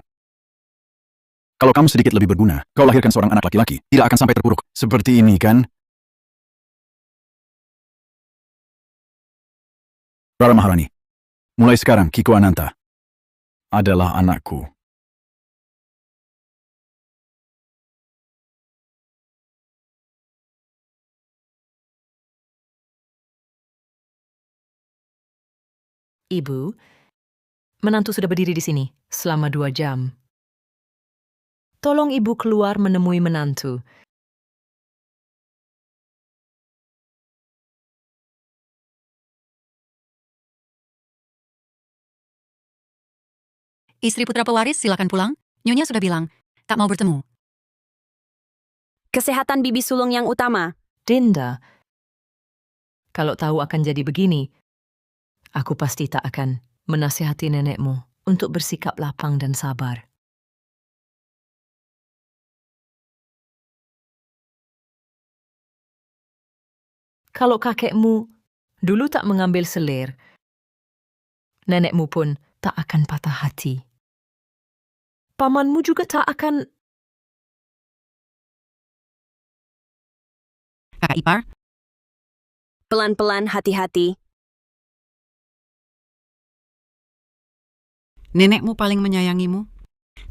Kalau kamu sedikit lebih berguna, kau lahirkan seorang anak laki-laki, tidak akan sampai terpuruk. Seperti ini kan? Rara Maharani, mulai sekarang Kiko Ananta adalah anakku. Ibu, menantu sudah berdiri di sini selama 2 jam. Tolong ibu keluar menemui menantu. Istri putra pewaris silakan pulang. Nyonya sudah bilang, tak mau bertemu. Kesehatan bibi sulung yang utama. Dinda, kalau tahu akan jadi begini, aku pasti tak akan menasihati nenekmu untuk bersikap lapang dan sabar. Kalau kakekmu dulu tak mengambil selir, nenekmu pun tak akan patah hati. Pamanmu juga tak akan... Kakak ipar, Pelan-pelan, hati-hati. nenekmu paling menyayangimu.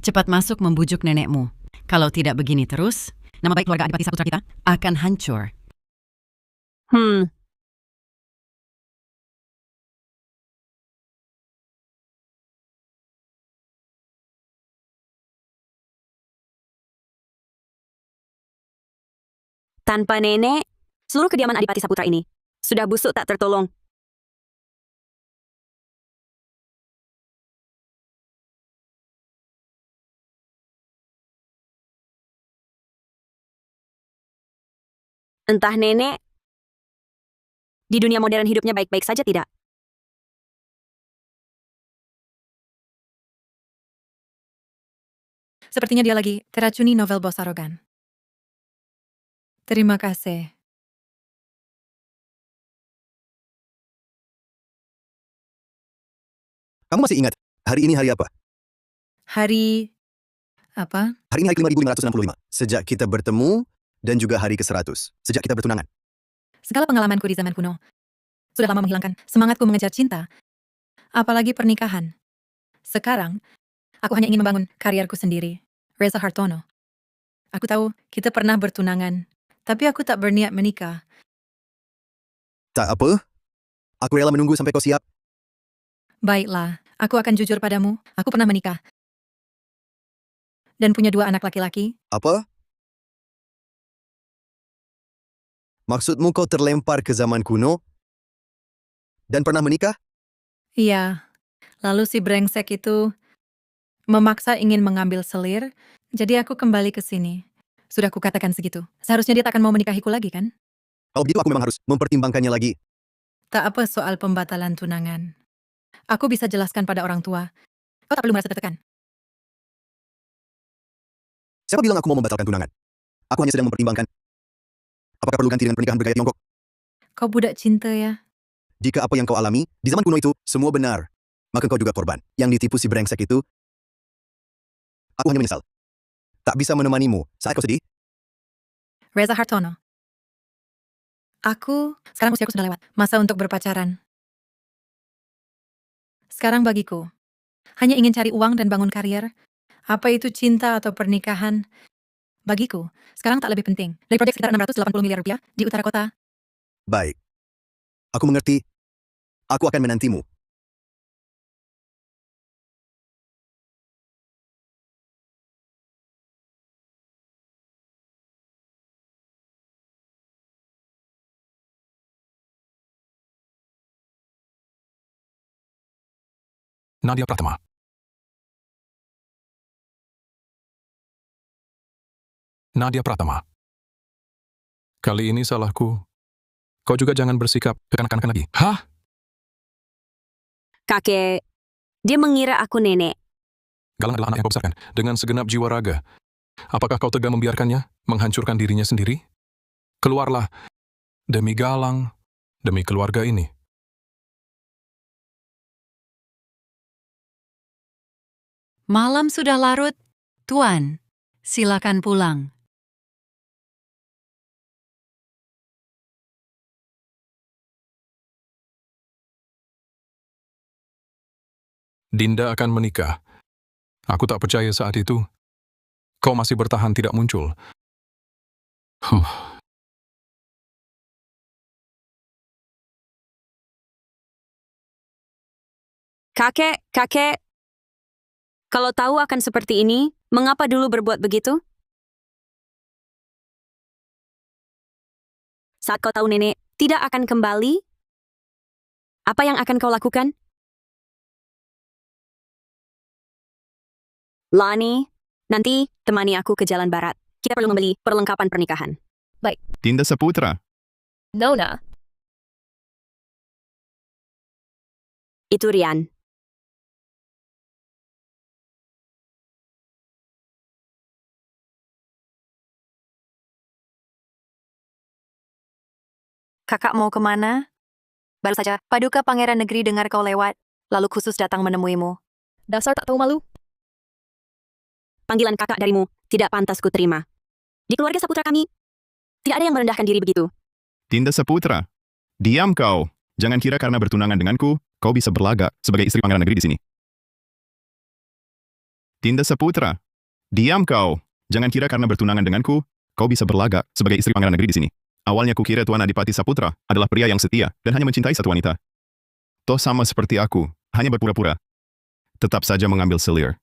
Cepat masuk membujuk nenekmu. Kalau tidak begini terus, nama baik keluarga Adipati Saputra kita akan hancur. Tanpa nenek, seluruh kediaman Adipati Saputra ini sudah busuk tak tertolong. Entah nenek di dunia modern hidupnya baik-baik saja tidak? Sepertinya dia lagi teracuni novel bos arogan. Terima kasih. Kamu masih ingat, hari ini hari apa? Hari... apa? Hari ini hari ke-5565. Sejak kita bertemu dan juga hari ke-100. Sejak kita bertunangan. Segala pengalamanku di zaman kuno sudah lama menghilangkan semangatku mengejar cinta, apalagi pernikahan. Sekarang, aku hanya ingin membangun karierku sendiri. Reza Hartono. Aku tahu kita pernah bertunangan, tapi aku tak berniat menikah. Tak apa. Aku rela menunggu sampai kau siap. Baiklah, aku akan jujur padamu. Aku pernah menikah. Dan punya 2 anak laki-laki. Apa? Maksudmu kau terlempar ke zaman kuno? Dan pernah menikah? Iya. Lalu si brengsek itu memaksa ingin mengambil selir, jadi aku kembali ke sini. Sudah kukatakan segitu. Seharusnya dia tak akan mau menikahiku lagi, kan? Kalau begitu aku memang harus mempertimbangkannya lagi. Tak apa soal pembatalan tunangan. Aku bisa jelaskan pada orang tua. Kau tak perlu merasa tertekan. Siapa bilang aku mau membatalkan tunangan? Aku hanya sedang mempertimbangkan. Apakah perlu ganti dengan pernikahan bergaya Tiongkok? Kau budak cinta ya? Jika apa yang kau alami, di zaman kuno itu, semua benar. Maka kau juga korban. Yang ditipu si brengsek itu. Aku hanya menyesal. Tak bisa menemanimu saat kau sedih. Reza Hartono. Sekarang usiaku sudah lewat. Masa untuk berpacaran. Sekarang bagiku, hanya ingin cari uang dan bangun karier. Apa itu cinta atau pernikahan? Bagiku, sekarang tak lebih penting dari proyek sekitar 680 miliar rupiah di utara kota. Baik. Aku mengerti. Aku akan menantimu. Nadia Pratama. Nadia Pratama. Kali ini salahku. Kau juga jangan bersikap kekanak-kanakan lagi. Hah? Kakek, dia mengira aku nenek. Galang adalah anak yang kau besarkan dengan segenap jiwa raga. Apakah kau tega membiarkannya menghancurkan dirinya sendiri? Keluarlah demi Galang, demi keluarga ini. Malam sudah larut. Tuan, silakan pulang. Dinda akan menikah. Aku tak percaya saat itu. Kau masih bertahan tidak muncul. Kakek, kalau tahu akan seperti ini, mengapa dulu berbuat begitu? Saat kau tahu nenek tidak akan kembali, apa yang akan kau lakukan? Lani, nanti temani aku ke Jalan Barat. Kita perlu membeli perlengkapan pernikahan. Baik. Dinda Saputra. Nona. Itu Rian. Kakak mau kemana? Baru saja, Paduka Pangeran Negeri dengar kau lewat, lalu khusus datang menemuimu. Dasar tak tahu malu. Panggilan kakak darimu tidak pantas ku terima. Di keluarga Saputra kami, tidak ada yang merendahkan diri begitu. Dinda Saputra. Diam kau. Jangan kira karena bertunangan denganku, kau bisa berlagak sebagai istri pangeran negeri di sini. Dinda Saputra. Diam kau. Jangan kira karena bertunangan denganku, kau bisa berlagak sebagai istri pangeran negeri di sini. Awalnya kukira Tuan Adipati Saputra adalah pria yang setia dan hanya mencintai satu wanita. Toh sama seperti aku, hanya berpura-pura. Tetap saja mengambil selir.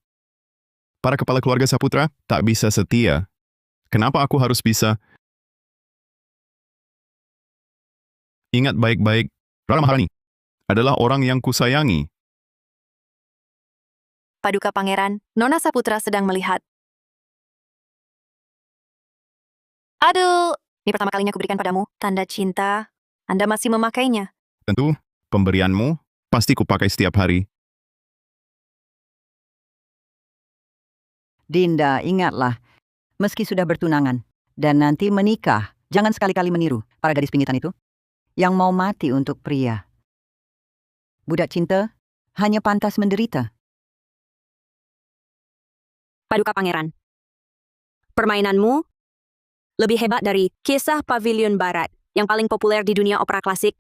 Para kepala keluarga Saputra tak bisa setia. Kenapa aku harus bisa? Ingat baik-baik, Rara Maharani adalah orang yang kusayangi. Paduka Pangeran, Nona Saputra sedang melihat. Aduh, ini pertama kalinya kuberikan padamu, tanda cinta. Anda masih memakainya. Tentu, pemberianmu pasti kupakai setiap hari. Dinda, ingatlah, meski sudah bertunangan dan nanti menikah, jangan sekali-kali meniru para gadis pingitan itu yang mau mati untuk pria. Budak cinta hanya pantas menderita. Paduka Pangeran, permainanmu lebih hebat dari kisah Pavilion Barat yang paling populer di dunia opera klasik.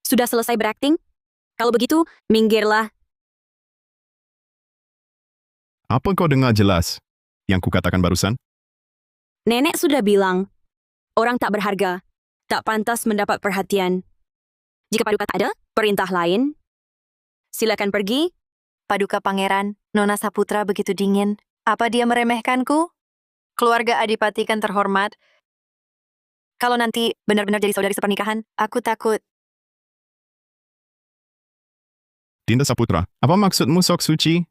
Sudah selesai berakting? Kalau begitu, minggirlah. Apa kau dengar jelas yang kukatakan barusan? Nenek sudah bilang, orang tak berharga, tak pantas mendapat perhatian. Jika Paduka tak ada perintah lain, silakan pergi. Paduka Pangeran, Nona Saputra begitu dingin. Apa dia meremehkanku? Keluarga Adipati kan terhormat. Kalau nanti benar-benar jadi saudari sepernikahan, aku takut. Dinda Saputra, apa maksudmu Sok Suci?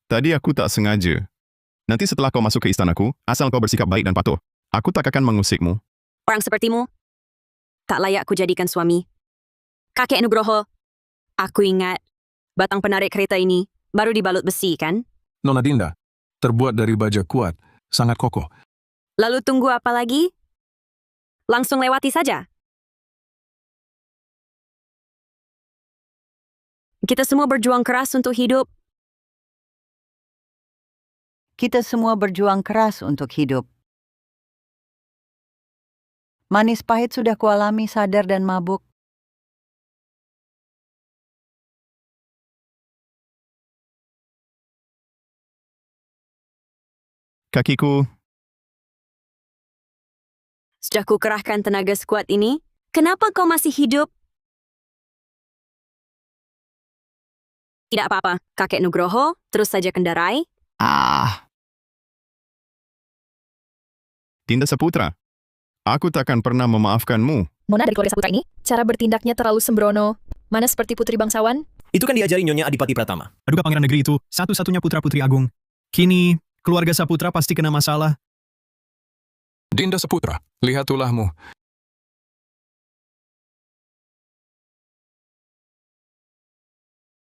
Tadi aku tak sengaja. Nanti setelah kau masuk ke istanaku, asal kau bersikap baik dan patuh, aku tak akan mengusikmu. Orang sepertimu tak layak kujadikan suami. Kakek Nugroho, aku ingat batang penarik kereta ini baru dibalut besi, kan? Nona Dinda, terbuat dari baja kuat, sangat kokoh. Lalu tunggu apa lagi? Langsung lewati saja. Kita semua berjuang keras untuk hidup. Kita semua berjuang keras untuk hidup. Manis pahit sudah kualami sadar dan mabuk. Kakiku, Sudah kukerahkan tenaga sekuat ini. Kenapa kau masih hidup? Tidak apa-apa, kakek Nugroho, terus saja kendarai. Dinda Saputra, aku takkan pernah memaafkanmu. Nona dari keluarga Saputra ini, cara bertindaknya terlalu sembrono. Mana seperti putri bangsawan? Itu kan diajari Nyonya Adipati Pratama. Paduka Pangeran Negeri itu satu-satunya putra-putri agung. Kini, keluarga Saputra pasti kena masalah. Dinda Saputra, lihat tulahmu.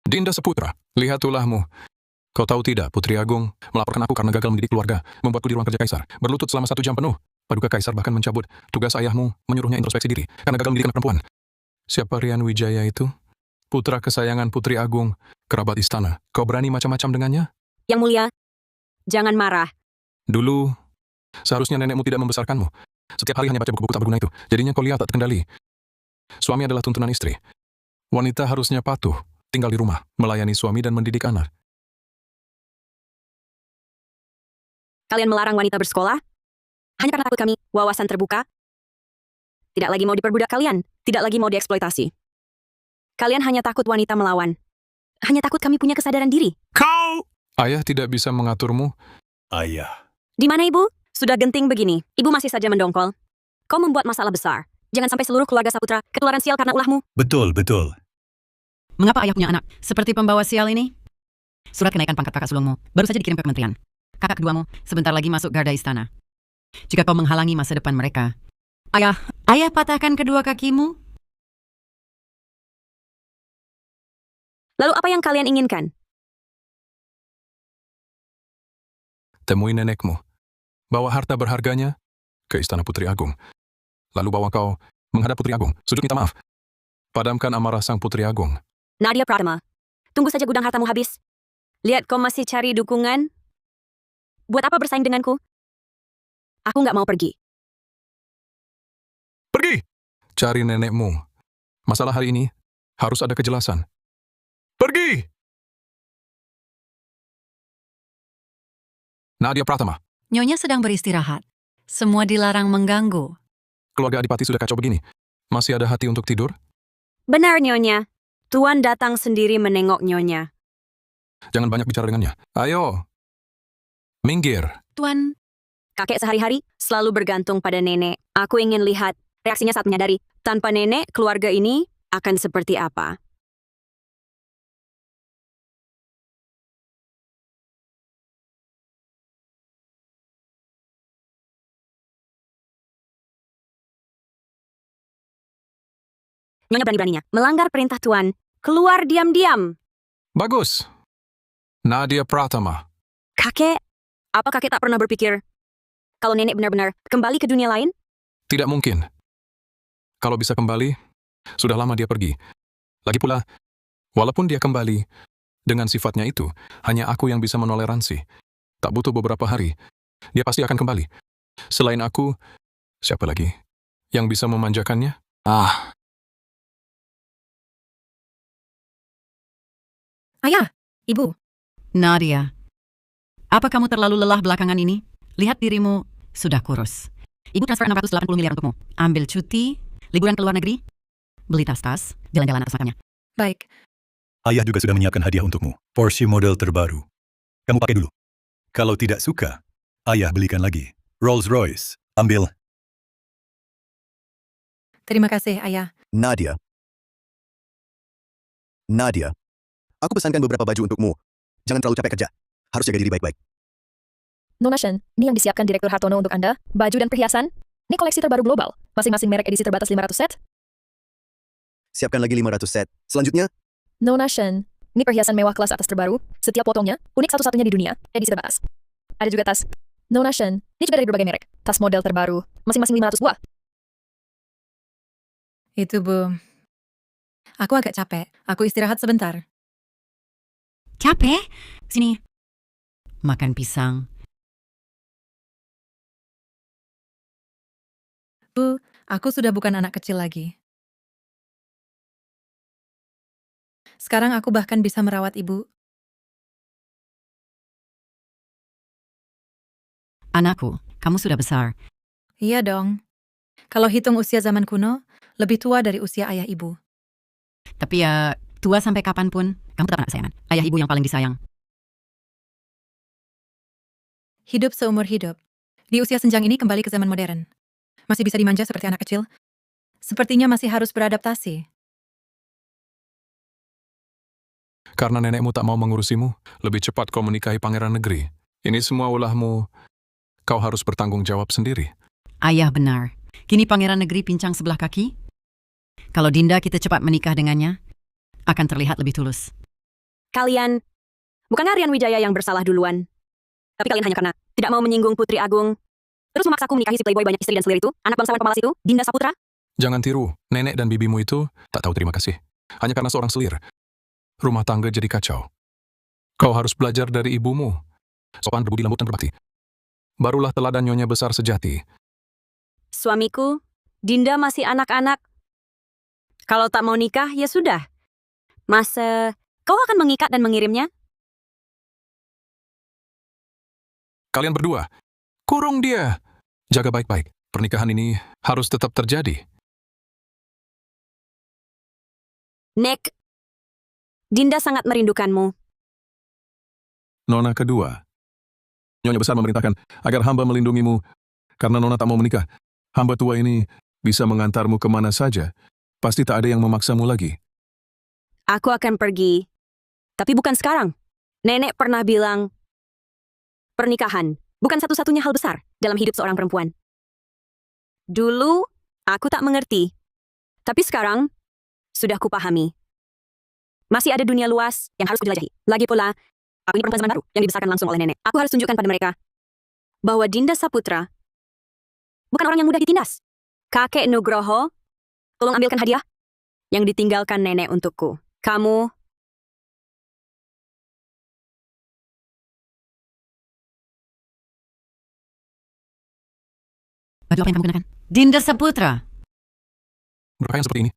Dinda Saputra, lihat tulahmu. Kau tahu tidak, Putri Agung melaporkan aku karena gagal mendidik keluarga, membuatku di ruang kerja Kaisar, berlutut selama 1 jam penuh. Paduka Kaisar bahkan mencabut tugas ayahmu, menyuruhnya introspeksi diri, karena gagal mendidik anak perempuan. Siapa Rian Wijaya itu? Putra kesayangan Putri Agung, kerabat istana. Kau berani macam-macam dengannya? Yang mulia, jangan marah. Dulu, seharusnya nenekmu tidak membesarkanmu. Setiap hari hanya baca buku-buku tak berguna itu, jadinya kau lihat tak terkendali. Suami adalah tuntunan istri. Wanita harusnya patuh, tinggal di rumah, melayani suami dan mendidik anak. Kalian melarang wanita bersekolah? Hanya karena takut kami, wawasan terbuka? Tidak lagi mau diperbudak kalian, tidak lagi mau dieksploitasi. Kalian hanya takut wanita melawan. Hanya takut kami punya kesadaran diri. Kau! Ayah tidak bisa mengaturmu. Ayah. Di mana ibu? Sudah genting begini, ibu masih saja mendongkol. Kau membuat masalah besar. Jangan sampai seluruh keluarga Saputra ketularan sial karena ulahmu. Betul, betul. Mengapa ayah punya anak seperti pembawa sial ini? Surat kenaikan pangkat kakak sulungmu baru saja dikirim ke kementerian. Kakak keduamu sebentar lagi masuk garda istana. Jika kau menghalangi masa depan mereka, ayah patahkan kedua kakimu. Lalu apa yang kalian inginkan? Temui nenekmu. Bawa harta berharganya ke istana Putri Agung. Lalu bawa kau menghadap Putri Agung. Sujud minta maaf. Padamkan amarah sang Putri Agung. Nadia Pratama, tunggu saja gudang hartamu habis. Lihat kau masih cari dukungan. Buat apa bersaing denganku? Aku nggak mau pergi. Pergi! Cari nenekmu. Masalah hari ini harus ada kejelasan. Pergi! Nadia Pratama. Nyonya sedang beristirahat. Semua dilarang mengganggu. Keluarga Adipati sudah kacau begini. Masih ada hati untuk tidur? Benar, Nyonya. Tuan datang sendiri menengok Nyonya. Jangan banyak bicara dengannya. Ayo. Minggir. Tuan, Kakek sehari-hari selalu bergantung pada nenek. Aku ingin lihat reaksinya saat menyadari. Tanpa nenek, keluarga ini akan seperti apa? Nyonya berani-beraninya melanggar perintah Tuan. Keluar diam-diam. Bagus. Nadia Pratama. Kakek, apa kakek tak pernah berpikir kalau nenek benar-benar kembali ke dunia lain? Tidak mungkin. Kalau bisa kembali, sudah lama dia pergi. Lagi pula, walaupun dia kembali, dengan sifatnya itu, hanya aku yang bisa menoleransi. Tak butuh beberapa hari, dia pasti akan kembali. Selain aku, siapa lagi yang bisa memanjakannya? Ayah, ibu, Nadia, apa kamu terlalu lelah belakangan ini? Lihat dirimu sudah kurus. Ibu transfer 680 miliar untukmu. Ambil cuti, liburan ke luar negeri, beli tas-tas, jalan-jalan atas makamnya. Baik, Ayah juga sudah menyiapkan hadiah untukmu. Porsche model terbaru. Kamu pakai dulu. Kalau tidak suka, ayah belikan lagi. Rolls Royce. Ambil. terima kasih, Ayah. Nadia. Nadia. Aku pesankan beberapa baju untukmu. Jangan terlalu capek kerja. Harus jaga diri baik-baik. Nona Shen, ini yang disiapkan Direktur Hartono untuk Anda, baju dan perhiasan. Ini koleksi terbaru global, masing-masing merek edisi terbatas 500 set. Siapkan lagi 500 set. Selanjutnya, Nona Shen, ini perhiasan mewah kelas atas terbaru, setiap potongnya, unik satu-satunya di dunia, edisi terbatas. Ada juga tas. Nona Shen, ini juga dari berbagai merek, tas model terbaru, masing-masing 500 buah. Itu, Bu. Aku agak capek. Aku istirahat sebentar. Capek? Sini. Makan pisang. Bu, aku sudah bukan anak kecil lagi. Sekarang aku bahkan bisa merawat ibu. Anakku, kamu sudah besar. Iya dong. Kalau hitung usia zaman kuno, lebih tua dari usia ayah ibu. Tapi ya, tua sampai kapanpun, kamu tetap anak kesayangan. Ayah ibu yang paling disayang. Hidup seumur hidup. Di usia senjang ini kembali ke zaman modern. Masih bisa dimanja seperti anak kecil. Sepertinya masih harus beradaptasi. Karena nenekmu tak mau mengurusimu, lebih cepat kau menikahi pangeran negeri. Ini semua ulahmu. Kau harus bertanggung jawab sendiri. Ayah benar. Kini pangeran negeri pincang sebelah kaki. Kalau Dinda kita cepat menikah dengannya, akan terlihat lebih tulus. Kalian, bukanlah Rian Wijaya yang bersalah duluan. Tapi kalian hanya karena tidak mau menyinggung Putri Agung, terus memaksaku menikahi si playboy banyak istri dan selir itu, anak bangsawan pemalas itu, Dinda Saputra. Jangan tiru, nenek dan bibimu itu tak tahu terima kasih. Hanya karena seorang selir. Rumah tangga jadi kacau. Kau harus belajar dari ibumu. Sopan, berbudi lembut dan berbakti. Barulah teladan nyonya besar sejati. Suamiku, Dinda masih anak-anak. Kalau tak mau nikah, ya sudah. Masa kau akan mengikat dan mengirimnya? Kalian berdua, kurung dia. Jaga baik-baik. Pernikahan ini harus tetap terjadi. Nek, Dinda sangat merindukanmu. Nona kedua. Nyonya besar memerintahkan agar hamba melindungimu. Karena Nona tak mau menikah. Hamba tua ini bisa mengantarmu kemana saja. Pasti tak ada yang memaksamu lagi. Aku akan pergi. Tapi bukan sekarang. Nenek pernah bilang, pernikahan bukan satu-satunya hal besar dalam hidup seorang perempuan. Dulu, aku tak mengerti. Tapi sekarang, sudah kupahami. Masih ada dunia luas yang harus kujelajahi. Lagi pula, aku ini perempuan zaman baru yang dibesarkan langsung oleh nenek. Aku harus tunjukkan pada mereka bahwa Dinda Saputra bukan orang yang mudah ditindas. Kakek Nugroho, tolong ambilkan hadiah yang ditinggalkan nenek untukku. Kamu Baju apa yang kamu gunakan? Dinda Saputra. Berpakaian seperti ini.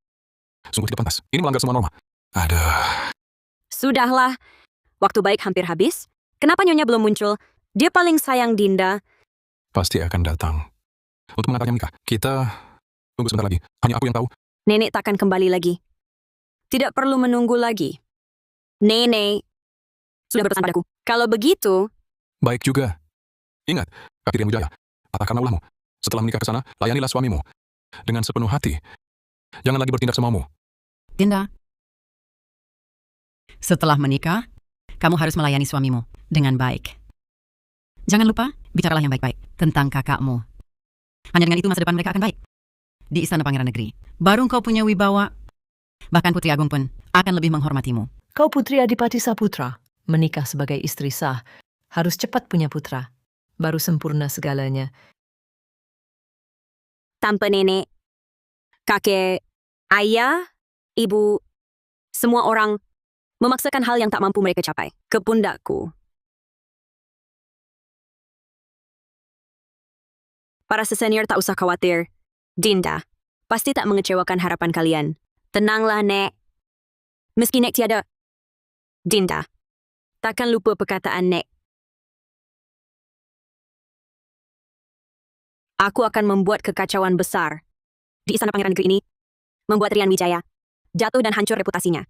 Sungguh tidak pantas. Ini melanggar semua norma. Aduh. Sudahlah, waktu baik hampir habis. Kenapa Nyonya belum muncul? Dia paling sayang Dinda. Pasti akan datang. Untuk mengantarnya menikah. Kita tunggu sebentar lagi. Hanya aku yang tahu. Nenek takkan kembali lagi. Tidak perlu menunggu lagi. Nenek sudah berpesan padaku. Kalau begitu, Baik juga. Ingat, kaki Rian Wijaya. Katakanlah ulahmu. Setelah menikah ke sana, layanilah suamimu. Dengan sepenuh hati. Jangan lagi bertindak semaumu. Dinda. Setelah menikah, kamu harus melayani suamimu dengan baik. Jangan lupa, bicaralah yang baik-baik tentang kakakmu. Hanya dengan itu masa depan mereka akan baik. Di istana pangeran negeri, baru kau punya wibawa. Bahkan Putri Agung pun akan lebih menghormatimu. Kau Putri Adipati Saputra, menikah sebagai istri sah, harus cepat punya putra. Baru sempurna segalanya. tanpa nenek, kakek, ayah, ibu, semua orang memaksakan hal yang tak mampu mereka capai ke pundakku. Para sesenior tak usah khawatir. Dinda pasti tak mengecewakan harapan kalian. Tenanglah, Nek. Meski Nek tiada Dinda, Takkan lupa perkataan Nek. Aku akan membuat kekacauan besar di istana pangeran negeri ini, membuat Rian Wijaya jatuh dan hancur reputasinya.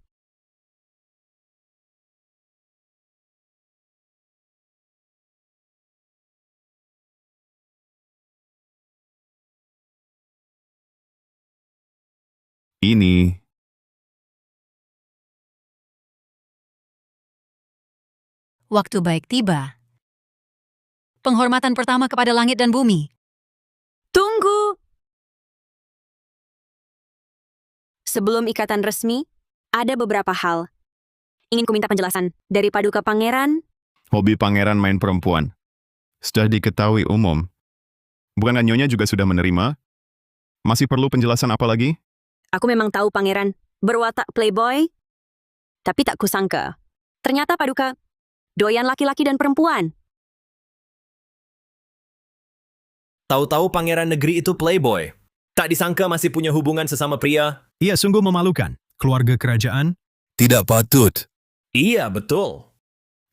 Ini Waktu baik tiba. Penghormatan pertama kepada langit dan bumi. Tunggu! Sebelum ikatan resmi, ada beberapa hal. Ingin ku minta penjelasan dari Paduka Pangeran. hobi pangeran main perempuan. Sudah diketahui umum. Bukankah Nyonya juga sudah menerima? Masih perlu penjelasan apa lagi? Aku memang tahu Pangeran berwatak playboy, tapi tak kusangka. Ternyata Paduka doyan laki-laki dan perempuan. Tahu-tahu pangeran negeri itu playboy. Tak disangka masih punya hubungan sesama pria. Ia sungguh memalukan. Keluarga kerajaan. Tidak patut. Iya, betul.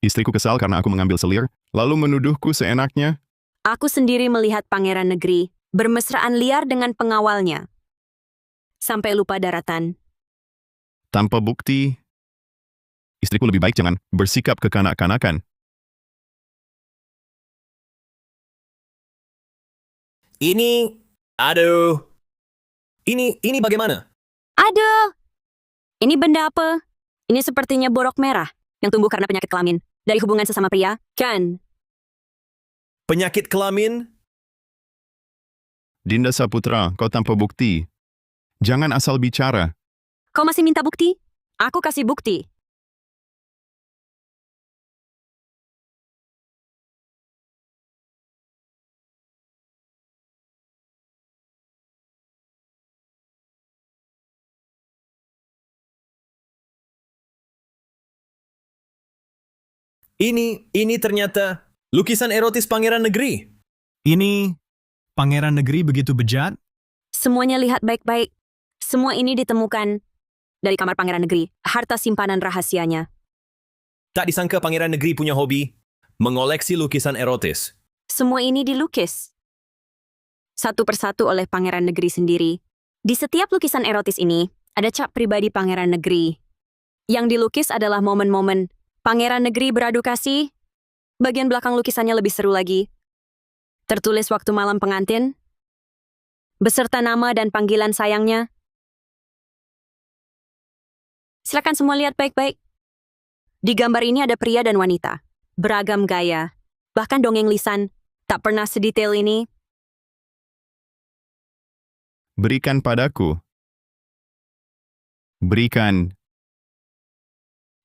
Istriku kesal karena aku mengambil selir, lalu menuduhku seenaknya. Aku sendiri melihat pangeran negeri bermesraan liar dengan pengawalnya. Sampai lupa daratan. Tanpa bukti, istriku lebih baik jangan bersikap kekanak-kanakan. Aduh. Ini bagaimana? Aduh! Ini benda apa? Ini sepertinya borok merah yang tumbuh karena penyakit kelamin. Dari hubungan sesama pria, kan? Penyakit kelamin? Dinda Saputra, kau tanpa bukti. Jangan asal bicara. Kau masih minta bukti? Aku kasih bukti. Ini ternyata lukisan erotis pangeran negeri. Ini pangeran negeri begitu bejat. Semuanya lihat baik-baik. Semua ini ditemukan dari kamar pangeran negeri, harta simpanan rahasianya. Tak disangka pangeran negeri punya hobi mengoleksi lukisan erotis. Semua ini dilukis satu persatu oleh pangeran negeri sendiri. Di setiap lukisan erotis ini, ada cap pribadi pangeran negeri. Yang dilukis adalah momen-momen pangeran negeri beradu kasih. Bagian belakang lukisannya lebih seru lagi. Tertulis waktu malam pengantin, beserta nama dan panggilan sayangnya. Silakan semua lihat baik-baik. Di gambar ini ada pria dan wanita, beragam gaya. Bahkan dongeng lisan, tak pernah sedetail ini. Berikan padaku. Berikan.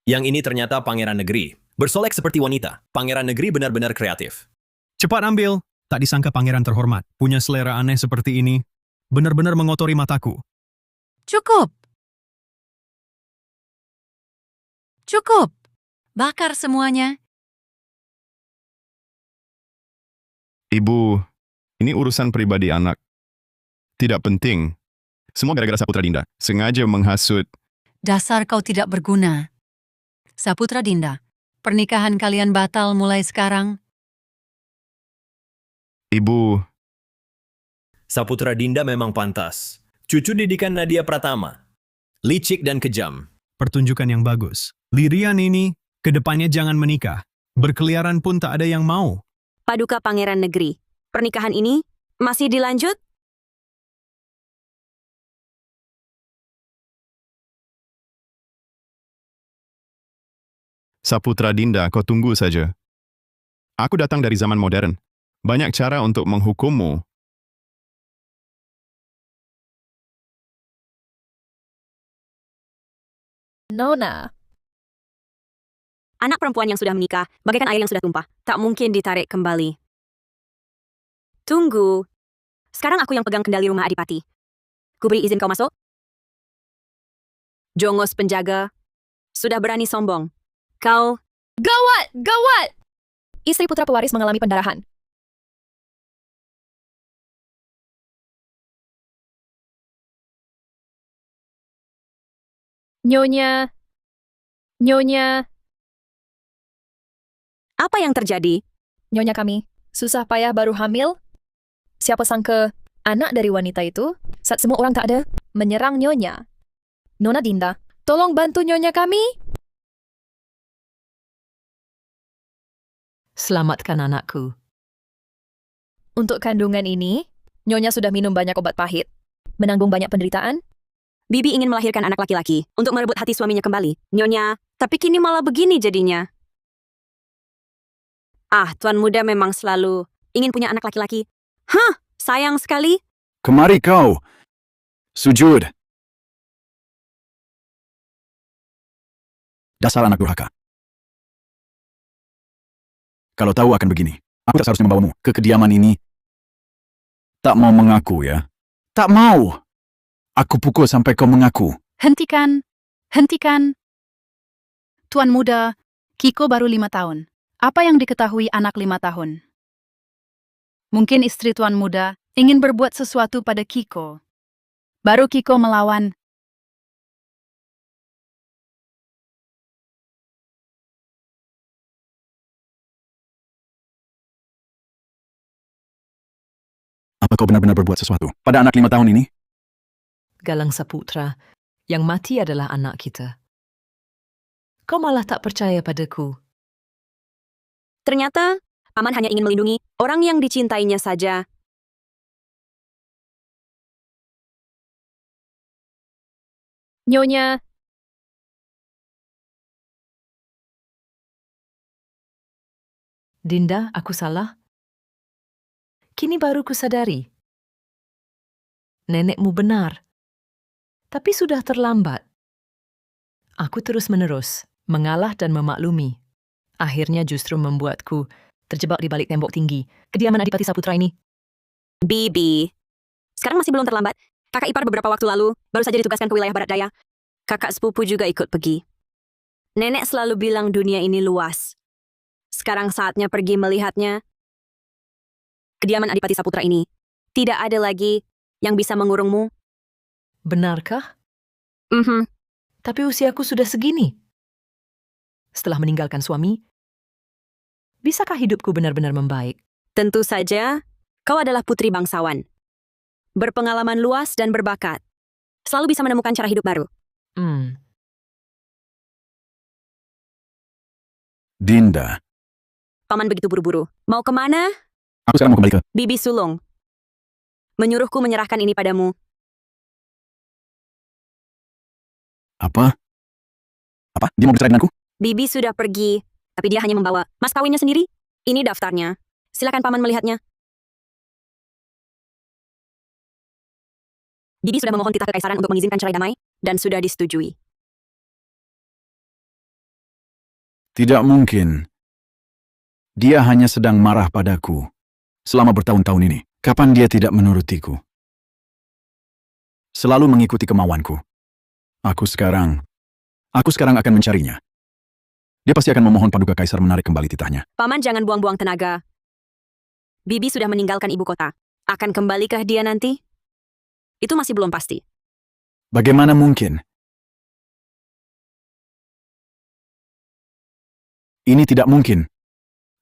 Yang ini ternyata pangeran negeri. Bersolek seperti wanita. Pangeran negeri benar-benar kreatif. Cepat ambil. Tak disangka pangeran terhormat. Punya selera aneh seperti ini. Benar-benar mengotori mataku. Cukup. Cukup. Bakar semuanya. Ibu, ini urusan pribadi anak. Tidak penting. Semua gara-gara Saputra Dinda. Sengaja menghasut. Dasar kau tidak berguna. Saputra Dinda, pernikahan kalian batal mulai sekarang. Ibu, Saputra Dinda memang pantas. Cucu didikan Nadia Pratama. Licik dan kejam. Pertunjukan yang bagus. Lirian ini, kedepannya jangan menikah. Berkeliaran pun tak ada yang mau. Paduka pangeran negeri, pernikahan ini masih dilanjut? Saputra Dinda, kau tunggu saja. Aku datang dari zaman modern. Banyak cara untuk menghukummu. Nona. Anak perempuan yang sudah menikah, bagaikan air yang sudah tumpah. Tak mungkin ditarik kembali. Tunggu. Sekarang aku yang pegang kendali rumah Adipati. Ku beri izin kau masuk? Jongos penjaga. Sudah berani sombong. Kau... Gawat! Gawat! Istri putra pewaris mengalami pendarahan. Nyonya. Apa yang terjadi? Nyonya kami, susah payah baru hamil. Siapa sangka anak dari wanita itu, saat semua orang tak ada, menyerang Nyonya. Nona Dinda, tolong bantu Nyonya kami. Selamatkan anakku. Untuk kandungan ini, Nyonya sudah minum banyak obat pahit, menanggung banyak penderitaan. Bibi ingin melahirkan anak laki-laki untuk merebut hati suaminya kembali. Nyonya, tapi kini malah begini jadinya. Ah, tuan muda memang selalu ingin punya anak laki-laki. Hah, sayang sekali. Kemari kau. Sujud. Dasar anak durhaka. Kalau tahu akan begini, aku tak seharusnya membawamu ke kediaman ini. Tak mau mengaku ya? Tak mau. Aku pukul sampai kau mengaku. Hentikan. Hentikan. Tuan muda, Kiko baru 5 tahun. Apa yang diketahui anak 5 tahun? Mungkin istri tuan muda ingin berbuat sesuatu pada Kiko. Baru Kiko melawan. Apa kau benar-benar berbuat sesuatu pada anak 5 tahun ini? Galang Saputra, yang mati adalah anak kita. Kau malah tak percaya padaku. Ternyata, Paman hanya ingin melindungi orang yang dicintainya saja. Nyonya, Dinda, aku salah. Kini baru kusadari. Nenekmu benar. Tapi sudah terlambat. Aku terus-menerus mengalah dan memaklumi. Akhirnya justru membuatku terjebak di balik tembok tinggi kediaman Adipati Saputra ini. Bibi, sekarang masih belum terlambat. Kakak ipar beberapa waktu lalu baru saja ditugaskan ke wilayah barat daya. Kakak sepupu juga ikut pergi. Nenek selalu bilang dunia ini luas. Sekarang saatnya pergi melihatnya. Kediaman Adipati Saputra ini tidak ada lagi yang bisa mengurungmu. Benarkah? Tapi usiaku sudah segini. Setelah meninggalkan suami, bisakah hidupku benar-benar membaik? Tentu saja, kau adalah putri bangsawan. Berpengalaman luas dan berbakat. Selalu bisa menemukan cara hidup baru. Dinda, Paman begitu buru-buru. Mau kemana? aku sekarang mau kembali ke... Bibi sulung. Menyuruhku menyerahkan ini padamu. Apa? Apa? Dia mau bercerai denganku? Bibi sudah pergi, tapi dia hanya membawa mas kawinnya sendiri. Ini daftarnya. Silakan Paman melihatnya. Bibi sudah memohon titah kekaisaran untuk mengizinkan cerai damai, dan sudah disetujui. Tidak mungkin. Dia hanya sedang marah padaku. Selama bertahun-tahun ini, kapan dia tidak menurutiku? Selalu mengikuti kemauanku. Aku sekarang akan mencarinya. Dia pasti akan memohon Paduka Kaisar menarik kembali titahnya. Paman jangan buang-buang tenaga. Bibi sudah meninggalkan ibu kota. Akan kembalikah dia nanti? Itu masih belum pasti. Bagaimana mungkin? Ini tidak mungkin.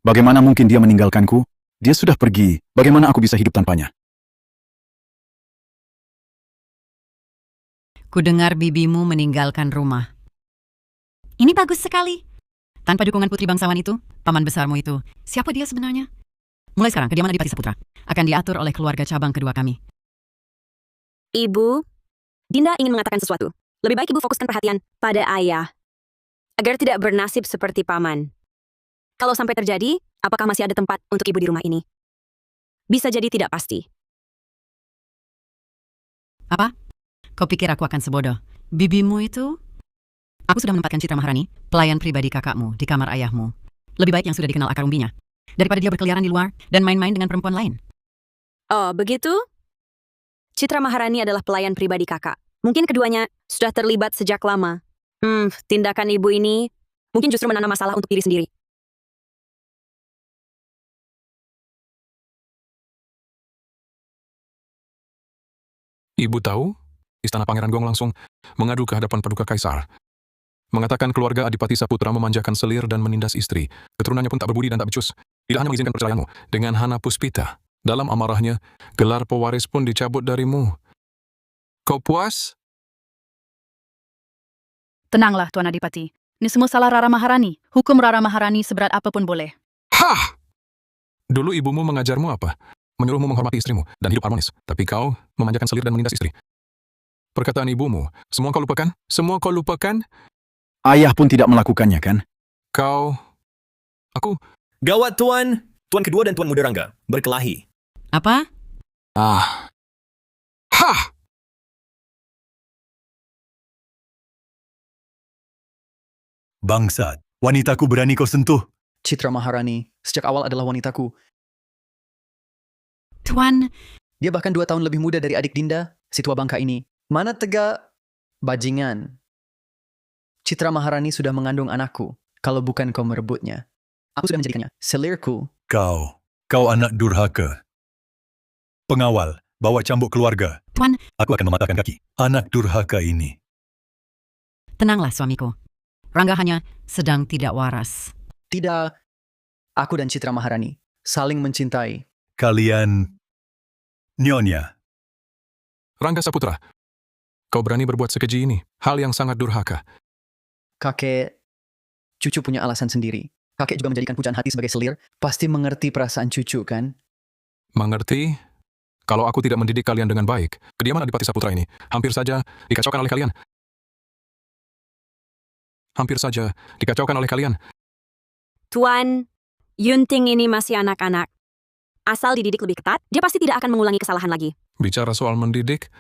Bagaimana mungkin dia meninggalkanku? Dia sudah pergi. Bagaimana aku bisa hidup tanpanya? Kudengar bibimu meninggalkan rumah. Ini bagus sekali. Tanpa dukungan putri bangsawan itu, paman besarmu itu, siapa dia sebenarnya? Mulai sekarang, kediaman Adipati Saputra akan diatur oleh keluarga cabang kedua kami. Ibu, Dinda ingin mengatakan sesuatu. Lebih baik ibu fokuskan perhatian pada ayah. Agar tidak bernasib seperti paman. Kalau sampai terjadi, apakah masih ada tempat untuk ibu di rumah ini? Bisa jadi tidak pasti. Apa? Kau pikir aku akan sebodoh? Bibimu itu? Aku sudah menempatkan Citra Maharani, pelayan pribadi kakakmu, di kamar ayahmu. Lebih baik yang sudah dikenal akar umbinya, daripada dia berkeliaran di luar dan main-main dengan perempuan lain. Oh, begitu? Citra Maharani adalah pelayan pribadi kakak. Mungkin keduanya sudah terlibat sejak lama. Tindakan ibu ini mungkin justru menanam masalah untuk diri sendiri. Ibu tahu, Istana Pangeran Gong langsung mengadu ke hadapan Paduka Kaisar. mengatakan keluarga Adipati Saputra memanjakan selir dan menindas istri. Keturunannya pun tak berbudi dan tak becus. Tidak hanya mengizinkan perceraianmu dengan Hana Puspita. Dalam amarahnya, gelar pewaris pun dicabut darimu. Kau puas? Tenanglah, Tuan Adipati. Ini semua salah Rara Maharani. Hukum Rara Maharani seberat apapun boleh. Hah! Dulu ibumu mengajarmu apa? Menyuruhmu menghormati istrimu dan hidup harmonis. Tapi kau memanjakan selir dan menindas istri. Perkataan ibumu, semua kau lupakan? Semua kau lupakan? Ayah pun tidak melakukannya, kan? Aku... Gawat, Tuan! Tuan kedua dan Tuan Muda Rangga berkelahi. Apa? Hah! Bangsat, wanitaku berani kau sentuh. Citra Maharani, sejak awal adalah wanitaku. Tuan... Dia bahkan 2 tahun lebih muda dari adik Dinda, si tua bangka ini. Mana tega bajingan. Citra Maharani sudah mengandung anakku, kalau bukan kau merebutnya. Aku sudah menjadikannya selirku. Kau anak durhaka. Pengawal, bawa cambuk keluarga. Tuan... Aku akan mematahkan kaki. Anak durhaka ini. Tenanglah, suamiku. Rangga hanya sedang tidak waras. Tidak, aku dan Citra Maharani saling mencintai. Kalian... Nyonya. Rangga Saputra, kau berani berbuat sekeji ini. Hal yang sangat durhaka. Kakek, cucu punya alasan sendiri. Kakek juga menjadikan pujaan hati sebagai selir. Pasti mengerti perasaan cucu, kan? Mengerti? Kalau aku tidak mendidik kalian dengan baik, kediaman Adipati Saputra ini hampir saja dikacaukan oleh kalian. Hampir saja dikacaukan oleh kalian. Tuan, Yunting ini masih anak-anak. Asal dididik lebih ketat, dia pasti tidak akan mengulangi kesalahan lagi. Bicara soal mendidik,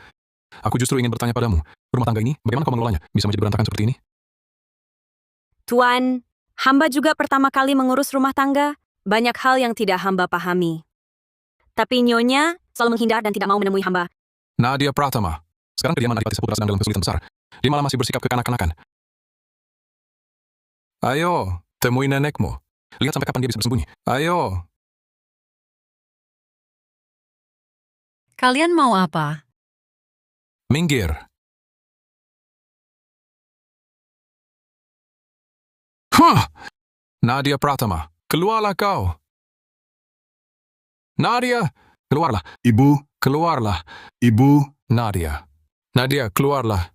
aku justru ingin bertanya padamu. Rumah tangga ini, bagaimana kau mengelolanya? Bisa menjadi berantakan seperti ini? Tuan, hamba juga pertama kali mengurus rumah tangga. Banyak hal yang tidak hamba pahami. Tapi Nyonya selalu menghindar dan tidak mau menemui hamba. Nadia Pratama. Sekarang kediaman Adipati Saputra sedang dalam kesulitan besar. Dia malah masih bersikap kekanak-kanakan. Ayo, temui nenekmu. Lihat sampai kapan dia bisa bersembunyi. Ayo. Kalian mau apa? Minggir. Nadia Pratama, keluarlah kau. Nadia, keluarlah. Ibu. Keluarlah. Ibu. Nadia. Nadia, keluarlah.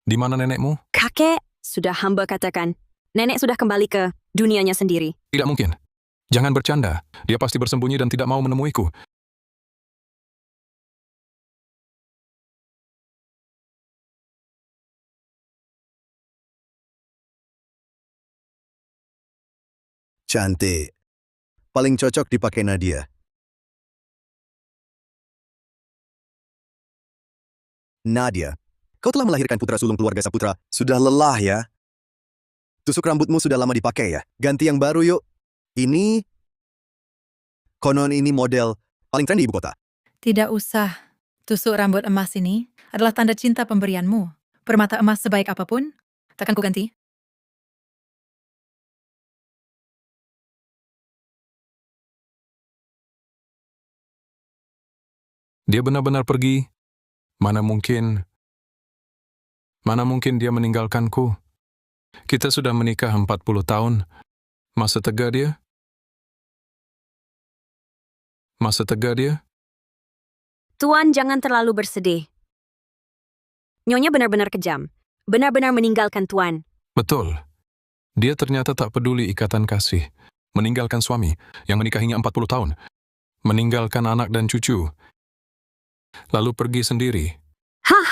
Di mana nenekmu? Kakek, sudah hamba katakan. Nenek sudah kembali ke dunianya sendiri. Tidak mungkin. Jangan bercanda. Dia pasti bersembunyi dan tidak mau menemuiku. Cantik. Paling cocok dipakai Nadia. Nadia, kau telah melahirkan putra sulung keluarga Saputra. Sudah lelah ya? Tusuk rambutmu sudah lama dipakai ya? Ganti yang baru yuk. Ini... Konon ini model paling tren di ibu kota. Tidak usah. Tusuk rambut emas ini adalah tanda cinta pemberianmu. Permata emas sebaik apapun, takkan ku ganti. Dia benar-benar pergi. Mana mungkin dia meninggalkanku. Kita sudah menikah 40 tahun. Masa tega dia? Masa tega dia? Tuan, jangan terlalu bersedih. Nyonya benar-benar kejam. Benar-benar meninggalkan Tuan. Betul. Dia ternyata tak peduli ikatan kasih. Meninggalkan suami yang menikahinya 40 tahun. Meninggalkan anak dan cucu. Lalu pergi sendiri. Hah!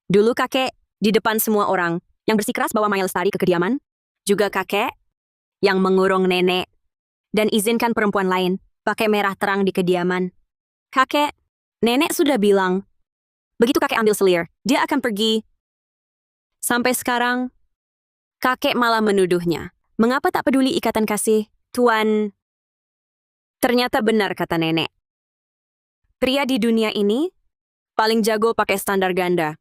Dulu kakek, di depan semua orang, yang bersikeras bawa Maya Lestari ke kediaman, juga kakek, yang mengurung nenek, dan izinkan perempuan lain pakai merah terang di kediaman. Kakek, nenek sudah bilang, begitu kakek ambil selir, dia akan pergi. Sampai sekarang, kakek malah menuduhnya. Mengapa tak peduli ikatan kasih, Tuan? Ternyata benar kata nenek. Pria di dunia ini paling jago pakai standar ganda.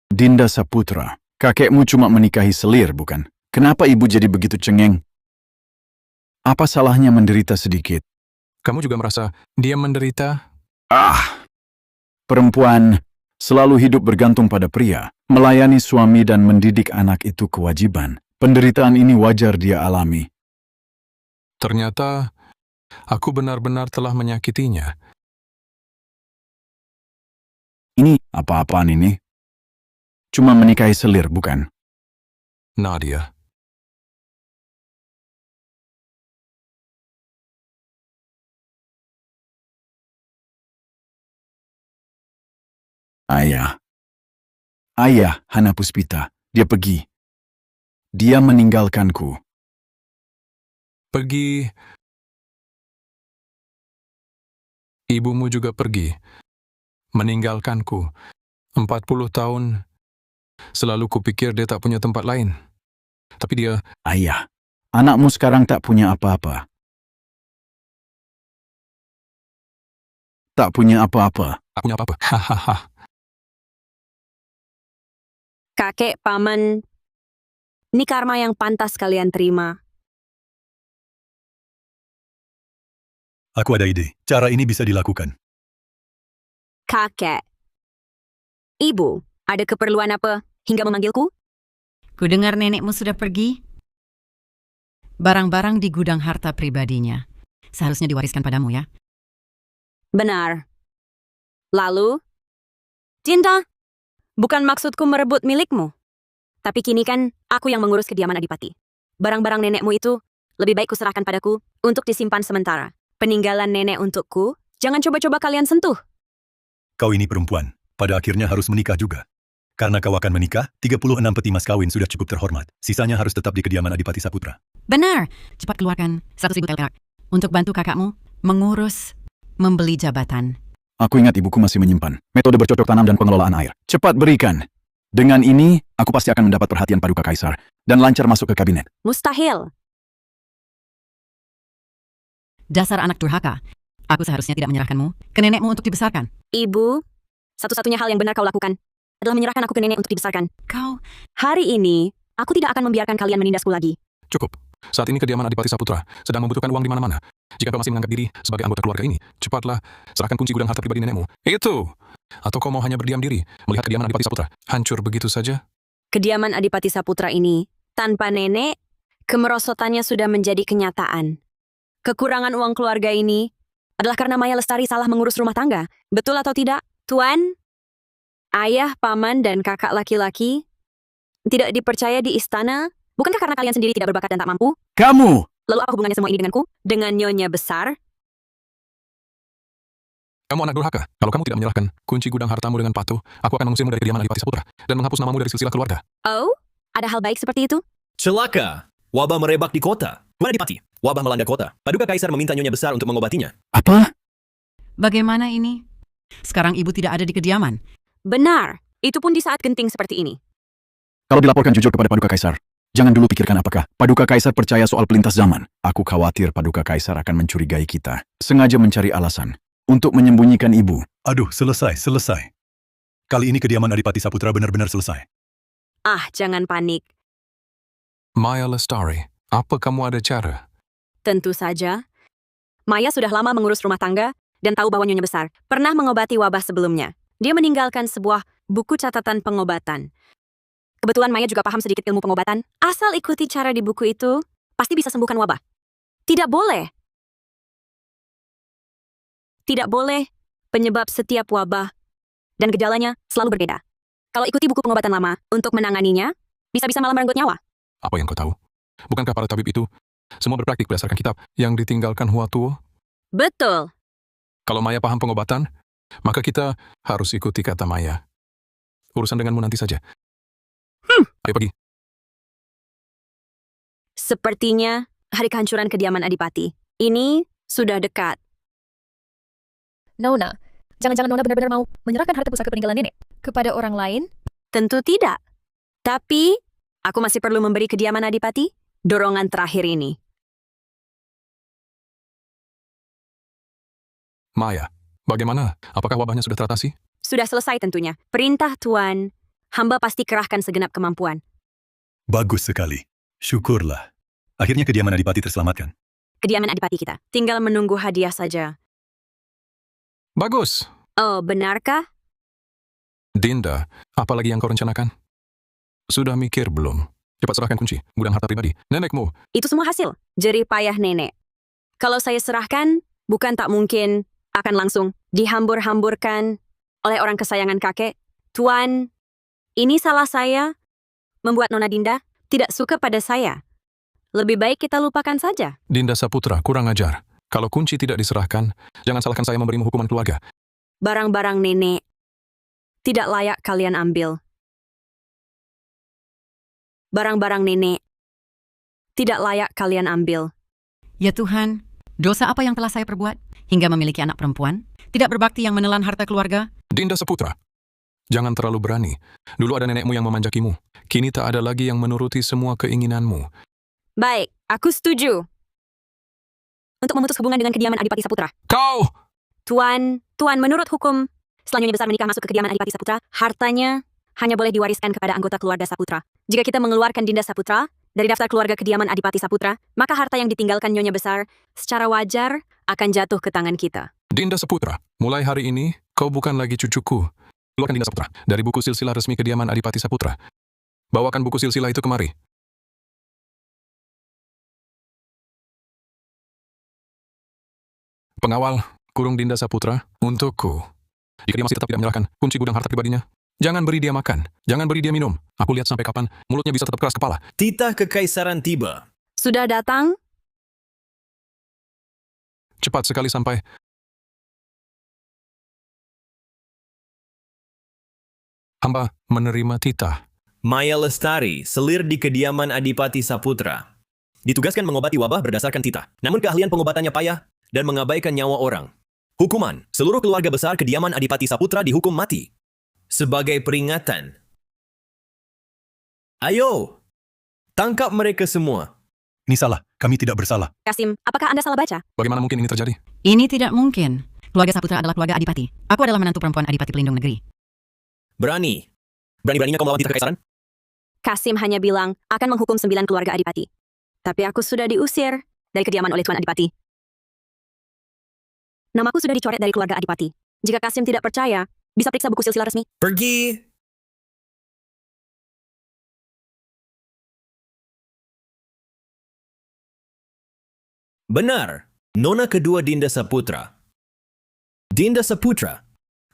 Dinda Saputra, kakekmu cuma menikahi selir, bukan? Kenapa ibu jadi begitu cengeng? Apa salahnya menderita sedikit? Kamu juga merasa dia menderita? Perempuan selalu hidup bergantung pada pria. Melayani suami dan mendidik anak itu kewajiban. Penderitaan ini wajar dia alami. Ternyata aku benar-benar telah menyakitinya. Ini apa-apaan ini? Cuma menikahi selir, bukan? Nadia. Ayah Hana Puspita, dia pergi. Dia meninggalkanku. Pergi. Ibumu juga pergi. Meninggalkanku. 40 tahun. Selalu kupikir dia tak punya tempat lain. Tapi dia... Ayah, anakmu sekarang tak punya apa-apa. Tak punya apa-apa. Tak punya apa-apa. Hahaha. Kakek, paman, ini karma yang pantas kalian terima. Aku ada ide. Cara ini bisa dilakukan. Kakek. Ibu, ada keperluan apa hingga memanggilku? Ku dengar nenekmu sudah pergi. Barang-barang di gudang harta pribadinya seharusnya diwariskan padamu ya. Benar. Lalu? Dinda, bukan maksudku merebut milikmu. Tapi kini kan aku yang mengurus kediaman Adipati. Barang-barang nenekmu itu lebih baik kuserahkan padaku untuk disimpan sementara. Peninggalan nenek untukku, jangan coba-coba kalian sentuh. Kau ini perempuan. Pada akhirnya harus menikah juga. Karena kau akan menikah, 36 peti mas kawin sudah cukup terhormat. Sisanya harus tetap di kediaman Adipati Saputra. Benar. Cepat keluarkan 100.000 telak untuk bantu kakakmu mengurus membeli jabatan. Aku ingat ibuku masih menyimpan metode bercocok tanam dan pengelolaan air. Cepat berikan. Dengan ini, aku pasti akan mendapat perhatian Paduka Kaisar dan lancar masuk ke kabinet. Mustahil. Dasar anak durhaka. Aku seharusnya tidak menyerahkanmu ke nenekmu untuk dibesarkan. Ibu, satu-satunya hal yang benar kau lakukan adalah menyerahkan aku ke nenek untuk dibesarkan. Kau... Hari ini, aku tidak akan membiarkan kalian menindasku lagi. Cukup. Saat ini kediaman Adipati Saputra sedang membutuhkan uang di mana-mana. Jika kau masih menganggap diri sebagai anggota keluarga ini, cepatlah serahkan kunci gudang harta pribadi nenekmu. Itu! Atau kau mau hanya berdiam diri melihat kediaman Adipati Saputra hancur begitu saja? Kediaman Adipati Saputra ini, tanpa nenek, kemerosotannya sudah menjadi kenyataan. Kekurangan uang keluarga ini adalah karena Maya Lestari salah mengurus rumah tangga. Betul atau tidak, Tuan? Ayah, paman, dan kakak laki-laki tidak dipercaya di istana. Bukankah karena kalian sendiri tidak berbakat dan tak mampu? Kamu! Lalu apa hubungannya semua ini denganku? Dengan nyonya besar? Kamu anak durhaka. Kalau kamu tidak menyerahkan kunci gudang hartamu dengan patuh, aku akan mengusirmu dari kediaman Adipati Saputra dan menghapus namamu dari silsilah keluarga. Oh, ada hal baik seperti itu? Celaka. Wabah merebak di kota. Tuan Adipati, wabah melanda kota. Paduka Kaisar meminta nyonya besar untuk mengobatinya. Apa? Bagaimana ini? Sekarang ibu tidak ada di kediaman. Benar. Itu pun di saat genting seperti ini. Kalau dilaporkan jujur kepada Paduka Kaisar, jangan dulu pikirkan apakah Paduka Kaisar percaya soal pelintas zaman. Aku khawatir Paduka Kaisar akan mencurigai kita. Sengaja mencari alasan untuk menyembunyikan ibu. Aduh, selesai. Kali ini kediaman Adipati Saputra benar-benar selesai. Ah, jangan panik. Maya Lestari, apa kamu ada cara? Tentu saja. Maya sudah lama mengurus rumah tangga dan tahu bahwa nyonya besar pernah mengobati wabah sebelumnya. Dia meninggalkan sebuah buku catatan pengobatan. Kebetulan Maya juga paham sedikit ilmu pengobatan. Asal ikuti cara di buku itu, pasti bisa sembuhkan wabah. Tidak boleh. Tidak boleh penyebab setiap wabah dan gejalanya selalu berbeda. Kalau ikuti buku pengobatan lama untuk menanganinya, bisa-bisa malah merenggut nyawa. Apa yang kau tahu? Bukankah para tabib itu semua berpraktik berdasarkan kitab yang ditinggalkan Hua Tuo? Betul. Kalau Maya paham pengobatan, maka kita harus ikuti kata Maya. Urusan denganmu nanti saja. Ayo pergi. Sepertinya hari kehancuran kediaman Adipati ini sudah dekat. Nona, jangan-jangan Nona benar-benar mau menyerahkan harta pusaka peninggalan nenek kepada orang lain? Tentu tidak. Tapi, aku masih perlu memberi kediaman Adipati dorongan terakhir ini. Maya, bagaimana? Apakah wabahnya sudah teratasi? Sudah selesai tentunya. Perintah Tuan, hamba pasti kerahkan segenap kemampuan. Bagus sekali. Syukurlah. Akhirnya kediaman Adipati terselamatkan. kediaman adipati kita. Tinggal menunggu hadiah saja. Bagus. Oh, benarkah? Dinda, apa lagi yang kau rencanakan? Sudah mikir belum? Cepat serahkan kunci, gudang harta pribadi. Nenekmu. Itu semua hasil jerih payah nenek. Kalau saya serahkan, bukan tak mungkin akan langsung dihambur-hamburkan oleh orang kesayangan kakek. Tuan, ini salah saya membuat Nona Dinda tidak suka pada saya. Lebih baik kita lupakan saja. Dinda Saputra, kurang ajar. Kalau kunci tidak diserahkan, jangan salahkan saya memberimu hukuman keluarga. Barang-barang nenek tidak layak kalian ambil. Barang-barang nenek tidak layak kalian ambil. Ya Tuhan, dosa apa yang telah saya perbuat hingga memiliki anak perempuan? Tidak berbakti yang menelan harta keluarga? Dinda Saputra, jangan terlalu berani. Dulu ada nenekmu yang memanjakimu. Kini tak ada lagi yang menuruti semua keinginanmu. Baik, aku setuju untuk memutus hubungan dengan kediaman Adipati Saputra. Kau! Tuan, menurut hukum, setelah Nyonya Besar menikah masuk ke kediaman Adipati Saputra, hartanya hanya boleh diwariskan kepada anggota keluarga Saputra. Jika kita mengeluarkan Dinda Saputra dari daftar keluarga kediaman Adipati Saputra, maka harta yang ditinggalkan Nyonya Besar secara wajar akan jatuh ke tangan kita. Dinda Saputra, mulai hari ini kau bukan lagi cucuku. Keluarkan Dinda Saputra dari buku silsilah resmi kediaman Adipati Saputra. Bawakan buku silsilah itu kemari. Pengawal, kurung Dinda Saputra untukku. Jika dia masih tetap tidak menyerahkan kunci gudang harta pribadinya, jangan beri dia makan, jangan beri dia minum. Aku lihat sampai kapan mulutnya bisa tetap keras kepala. Titah kekaisaran tiba. Sudah datang? Cepat sekali sampai. Hamba menerima titah. Maya Lestari, selir di kediaman Adipati Saputra. Ditugaskan mengobati wabah berdasarkan titah. Namun keahlian pengobatannya payah dan mengabaikan nyawa orang. Hukuman, seluruh keluarga besar kediaman Adipati Saputra dihukum mati. Sebagai peringatan. Ayo, tangkap mereka semua. Ini salah, kami tidak bersalah. Kasim, apakah Anda salah baca? Bagaimana mungkin ini terjadi? Ini tidak mungkin. Keluarga Saputra adalah keluarga Adipati. Aku adalah menantu perempuan Adipati Pelindung Negeri. Berani-beraninya kau melawan titah kekaisaran? Kasim hanya bilang akan menghukum 9 keluarga Adipati. Tapi aku sudah diusir dari kediaman oleh Tuan Adipati. Namaku sudah dicoret dari keluarga Adipati. Jika Kasim tidak percaya, bisa periksa buku silsilah resmi. Pergi! Benar, Nona kedua Dinda Saputra. Dinda Saputra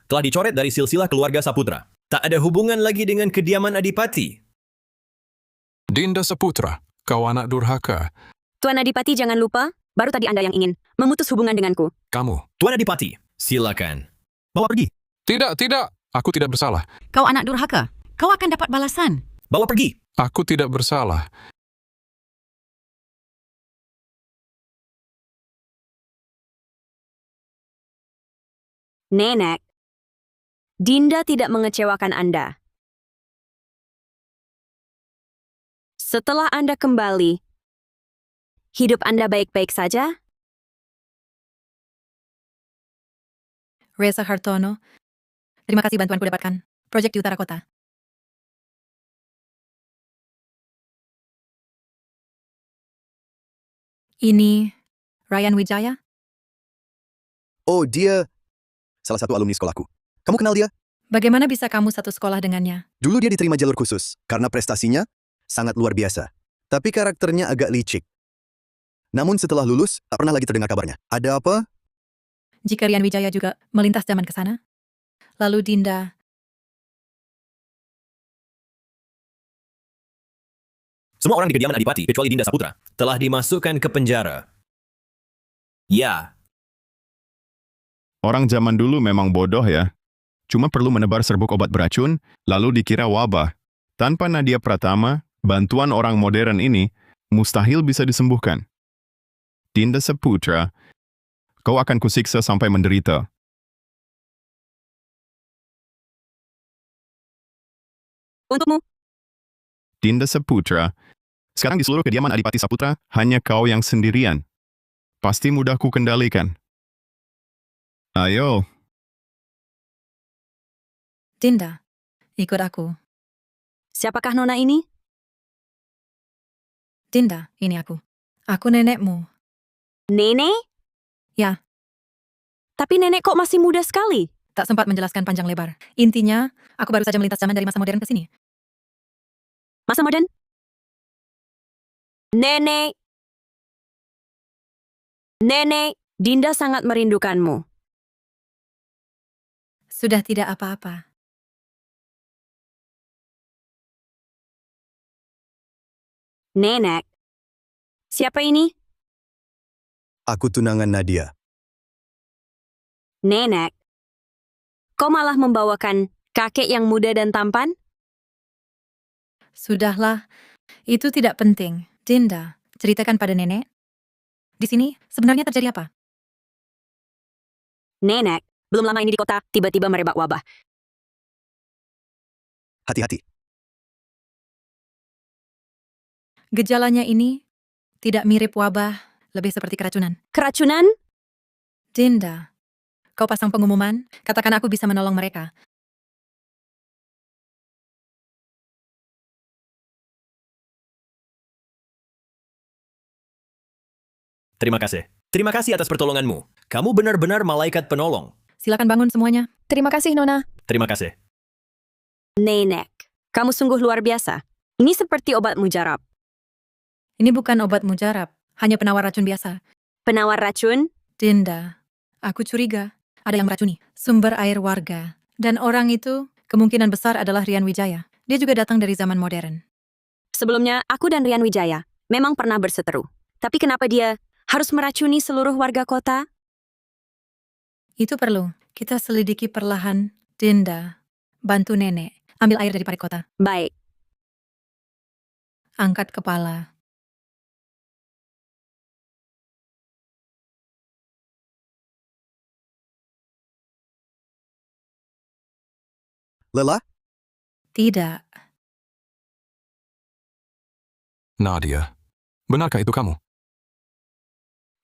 telah dicoret dari silsilah keluarga Saputra. Tak ada hubungan lagi dengan kediaman Adipati. Dinda Saputra, kau anak durhaka. Tuan Adipati jangan lupa, baru tadi Anda yang ingin memutus hubungan denganku. Kamu. Tuan Adipati, silakan. Bawa pergi. Tidak. Aku tidak bersalah. Kau anak durhaka. Kau akan dapat balasan. Bawa pergi. Aku tidak bersalah. Nenek, Dinda tidak mengecewakan Anda. Setelah Anda kembali, hidup Anda baik-baik saja? Reza Hartono, terima kasih bantuan ku dapatkan. Proyek di utara kota. Ini Ryan Wijaya? Oh, dia salah satu alumni sekolahku. Kamu kenal dia? Bagaimana bisa kamu satu sekolah dengannya? Dulu dia diterima jalur khusus karena prestasinya sangat luar biasa. Tapi karakternya agak licik. Namun setelah lulus, tak pernah lagi terdengar kabarnya. Ada apa? Jika Ryan Wijaya juga melintas zaman ke sana? Lalu Dinda, Semua orang di kediaman Adipati, kecuali Dinda Saputra, telah dimasukkan ke penjara. Ya, Orang zaman dulu memang bodoh ya. Cuma perlu menebar serbuk obat beracun, lalu dikira wabah. Tanpa Nadia Pratama, bantuan orang modern ini mustahil bisa disembuhkan. Dinda Saputra, kau akan kusiksa sampai menderita. Untukmu. Dinda Saputra, sekarang di seluruh kediaman Adipati Saputra, hanya kau yang sendirian. Pasti mudah ku kendalikan. Ayo. Dinda, ikut aku. Siapakah Nona ini? Dinda, ini aku. Aku nenekmu. Nenek? Ya. Tapi nenek kok masih muda sekali? Tak sempat menjelaskan panjang lebar. Intinya, aku baru saja melintas zaman dari masa modern ke sini. Masa modern? Nenek. Nenek, Dinda sangat merindukanmu. Sudah tidak apa-apa. Nenek. Siapa ini? Aku tunangan Nadia. Nenek. Kau malah membawakan kakek yang muda dan tampan? Sudahlah, itu tidak penting. Dinda, ceritakan pada nenek. Di sini, sebenarnya terjadi apa? Nenek, belum lama ini di kota, tiba-tiba merebak wabah. Hati-hati. Gejalanya ini tidak mirip wabah, lebih seperti keracunan. Keracunan? Dinda, kau pasang pengumuman, katakan aku bisa menolong mereka. Terima kasih. Terima kasih atas pertolonganmu. Kamu benar-benar malaikat penolong. Silakan bangun semuanya. Terima kasih, Nona. Terima kasih. Nenek, kamu sungguh luar biasa. Ini seperti obat mujarab. Ini bukan obat mujarab, hanya penawar racun biasa. Penawar racun? Dinda, aku curiga ada yang meracuni sumber air warga. Dan orang itu kemungkinan besar adalah Rian Wijaya. Dia juga datang dari zaman modern. Sebelumnya, aku dan Rian Wijaya memang pernah berseteru. Tapi kenapa dia harus meracuni seluruh warga kota? Itu perlu. Kita selidiki perlahan. Dinda, bantu nenek. Ambil air dari parit kota. Baik. Angkat kepala. Lelah? Tidak. Nadia, benarkah itu kamu?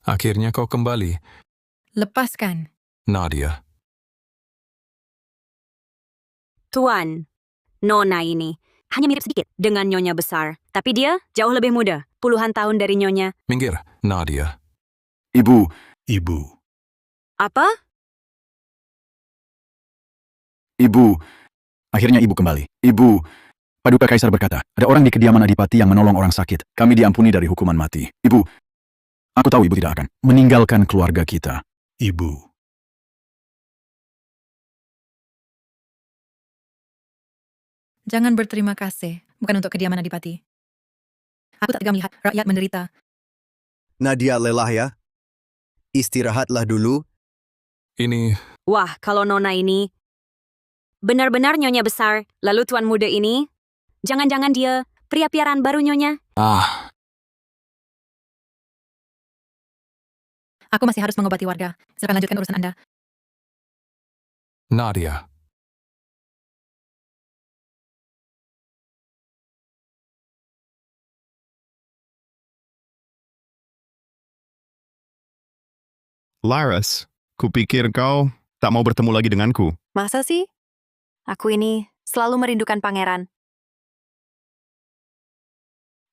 Akhirnya kau kembali, Lepaskan. Nadia. Tuan, Nona ini hanya mirip sedikit dengan Nyonya besar. Tapi dia jauh lebih muda. Puluhan tahun dari Nyonya. Minggir, Nadia. Ibu. Ibu. Apa? Ibu. Akhirnya ibu kembali. Ibu. Paduka Kaisar berkata, ada orang di kediaman Adipati yang menolong orang sakit. Kami diampuni dari hukuman mati. Ibu. Aku tahu ibu tidak akan meninggalkan keluarga kita. Ibu. Jangan berterima kasih, bukan untuk kediaman Adipati. Aku tak tega melihat rakyat menderita. Nadia lelah ya? Istirahatlah dulu. Ini, Wah, kalau Nona ini benar-benar Nyonya besar. Lalu Tuan muda ini, jangan-jangan dia pria piaraan baru Nyonya? Aku masih harus mengobati warga. Silakan lanjutkan urusan Anda. Nadia. Laras, kupikir kau tak mau bertemu lagi denganku. Masa sih? Aku ini selalu merindukan pangeran.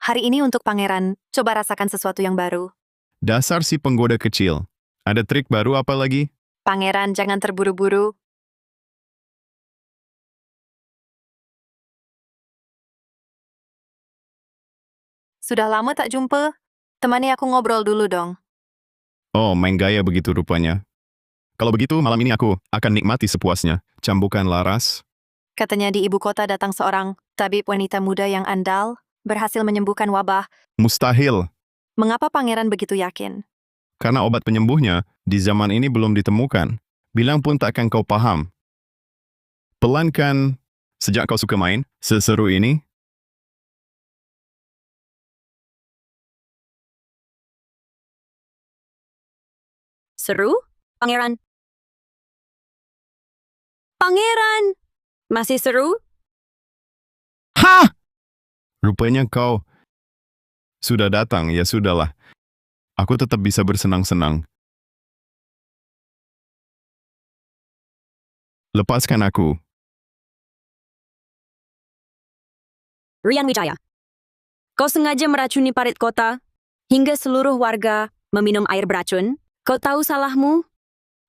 Hari ini untuk pangeran, coba rasakan sesuatu yang baru. Dasar si penggoda kecil. Ada trik baru apa lagi? Pangeran, jangan terburu-buru. Sudah lama tak jumpa. Temani aku ngobrol dulu dong. Oh, main gaya begitu rupanya. Kalau begitu, malam ini aku akan nikmati sepuasnya. Cambukan Laras. Katanya di ibu kota datang seorang tabib wanita muda yang andal, berhasil menyembuhkan wabah. Mustahil. Mengapa pangeran begitu yakin? Karena obat penyembuhnya di zaman ini belum ditemukan. Bilang pun takkan kau paham. Pelan kan, sejak kau suka main, seseru ini? Seru? Pangeran? Pangeran! Masih seru? Hah! Rupanya kau sudah datang, ya sudahlah. Aku tetap bisa bersenang-senang. Lepaskan aku. Rian Wijaya. Kau sengaja meracuni parit kota hingga seluruh warga meminum air beracun. Kau tahu salahmu?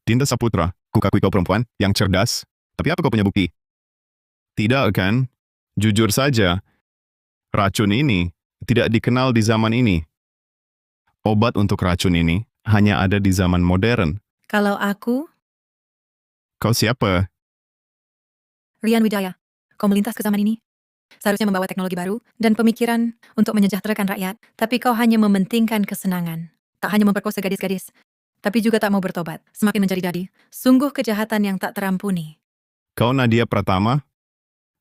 Dinda Saputra, kukakui kau perempuan yang cerdas. Tapi apa kau punya bukti? Tidak kan? Jujur saja, racun ini tidak dikenal di zaman ini. Obat untuk racun ini hanya ada di zaman modern. Kalau aku, Kau siapa? Rian Widaya, kau melintas ke zaman ini. Seharusnya membawa teknologi baru dan pemikiran untuk menyejahterakan rakyat, tapi kau hanya mementingkan kesenangan. Tak hanya memperkosa gadis-gadis, tapi juga tak mau bertobat. Semakin menjadi-jadi, sungguh kejahatan yang tak terampuni. Kau Nadia Pratama?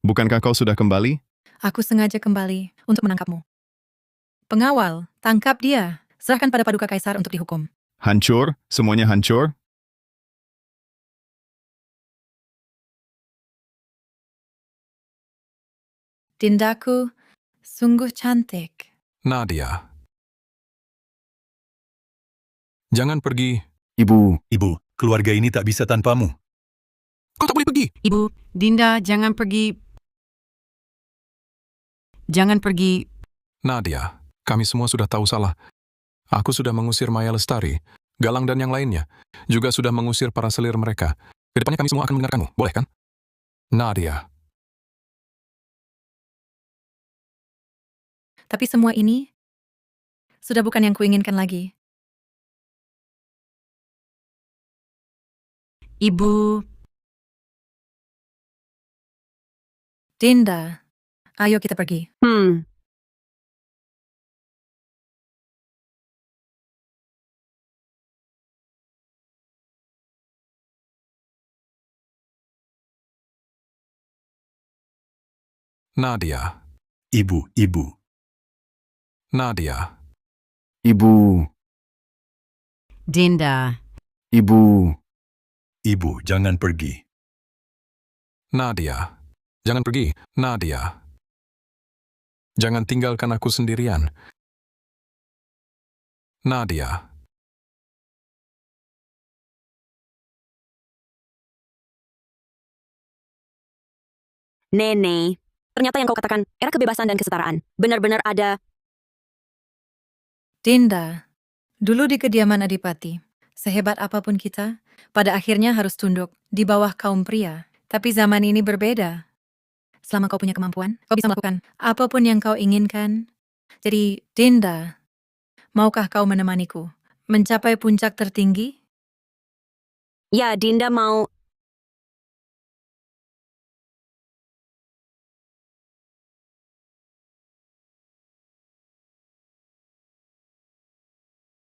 Bukankah kau sudah kembali? Aku sengaja kembali untuk menangkapmu. Pengawal, tangkap dia. Serahkan pada Paduka Kaisar untuk dihukum. Hancur? Semuanya hancur? Dindaku, sungguh cantik. Nadia. Jangan pergi. Ibu. Ibu, keluarga ini tak bisa tanpamu. Kau tak boleh pergi. Ibu, Dinda, jangan pergi. Jangan pergi. Nadia, kami semua sudah tahu salah. Aku sudah mengusir Maya Lestari, Galang dan yang lainnya. Juga sudah mengusir para selir mereka. Kedepannya kami semua akan mendengarkanmu, boleh kan? Nadia. Tapi semua ini sudah bukan yang kuinginkan lagi. Ibu. Dinda, ayo kita pergi. Nadia. Ibu. Nadia. Ibu. Dinda. Ibu. Ibu, jangan pergi. Nadia. Jangan pergi, Nadia. Jangan tinggalkan aku sendirian. Nadia. Nenek, ternyata yang kau katakan, era kebebasan dan kesetaraan, benar-benar ada. Dinda, dulu di kediaman Adipati, sehebat apapun kita, pada akhirnya harus tunduk di bawah kaum pria. Tapi zaman ini berbeda. Selama kau punya kemampuan, kau bisa melakukan apapun yang kau inginkan. Jadi, Dinda, maukah kau menemaniku mencapai puncak tertinggi? Ya, Dinda mau.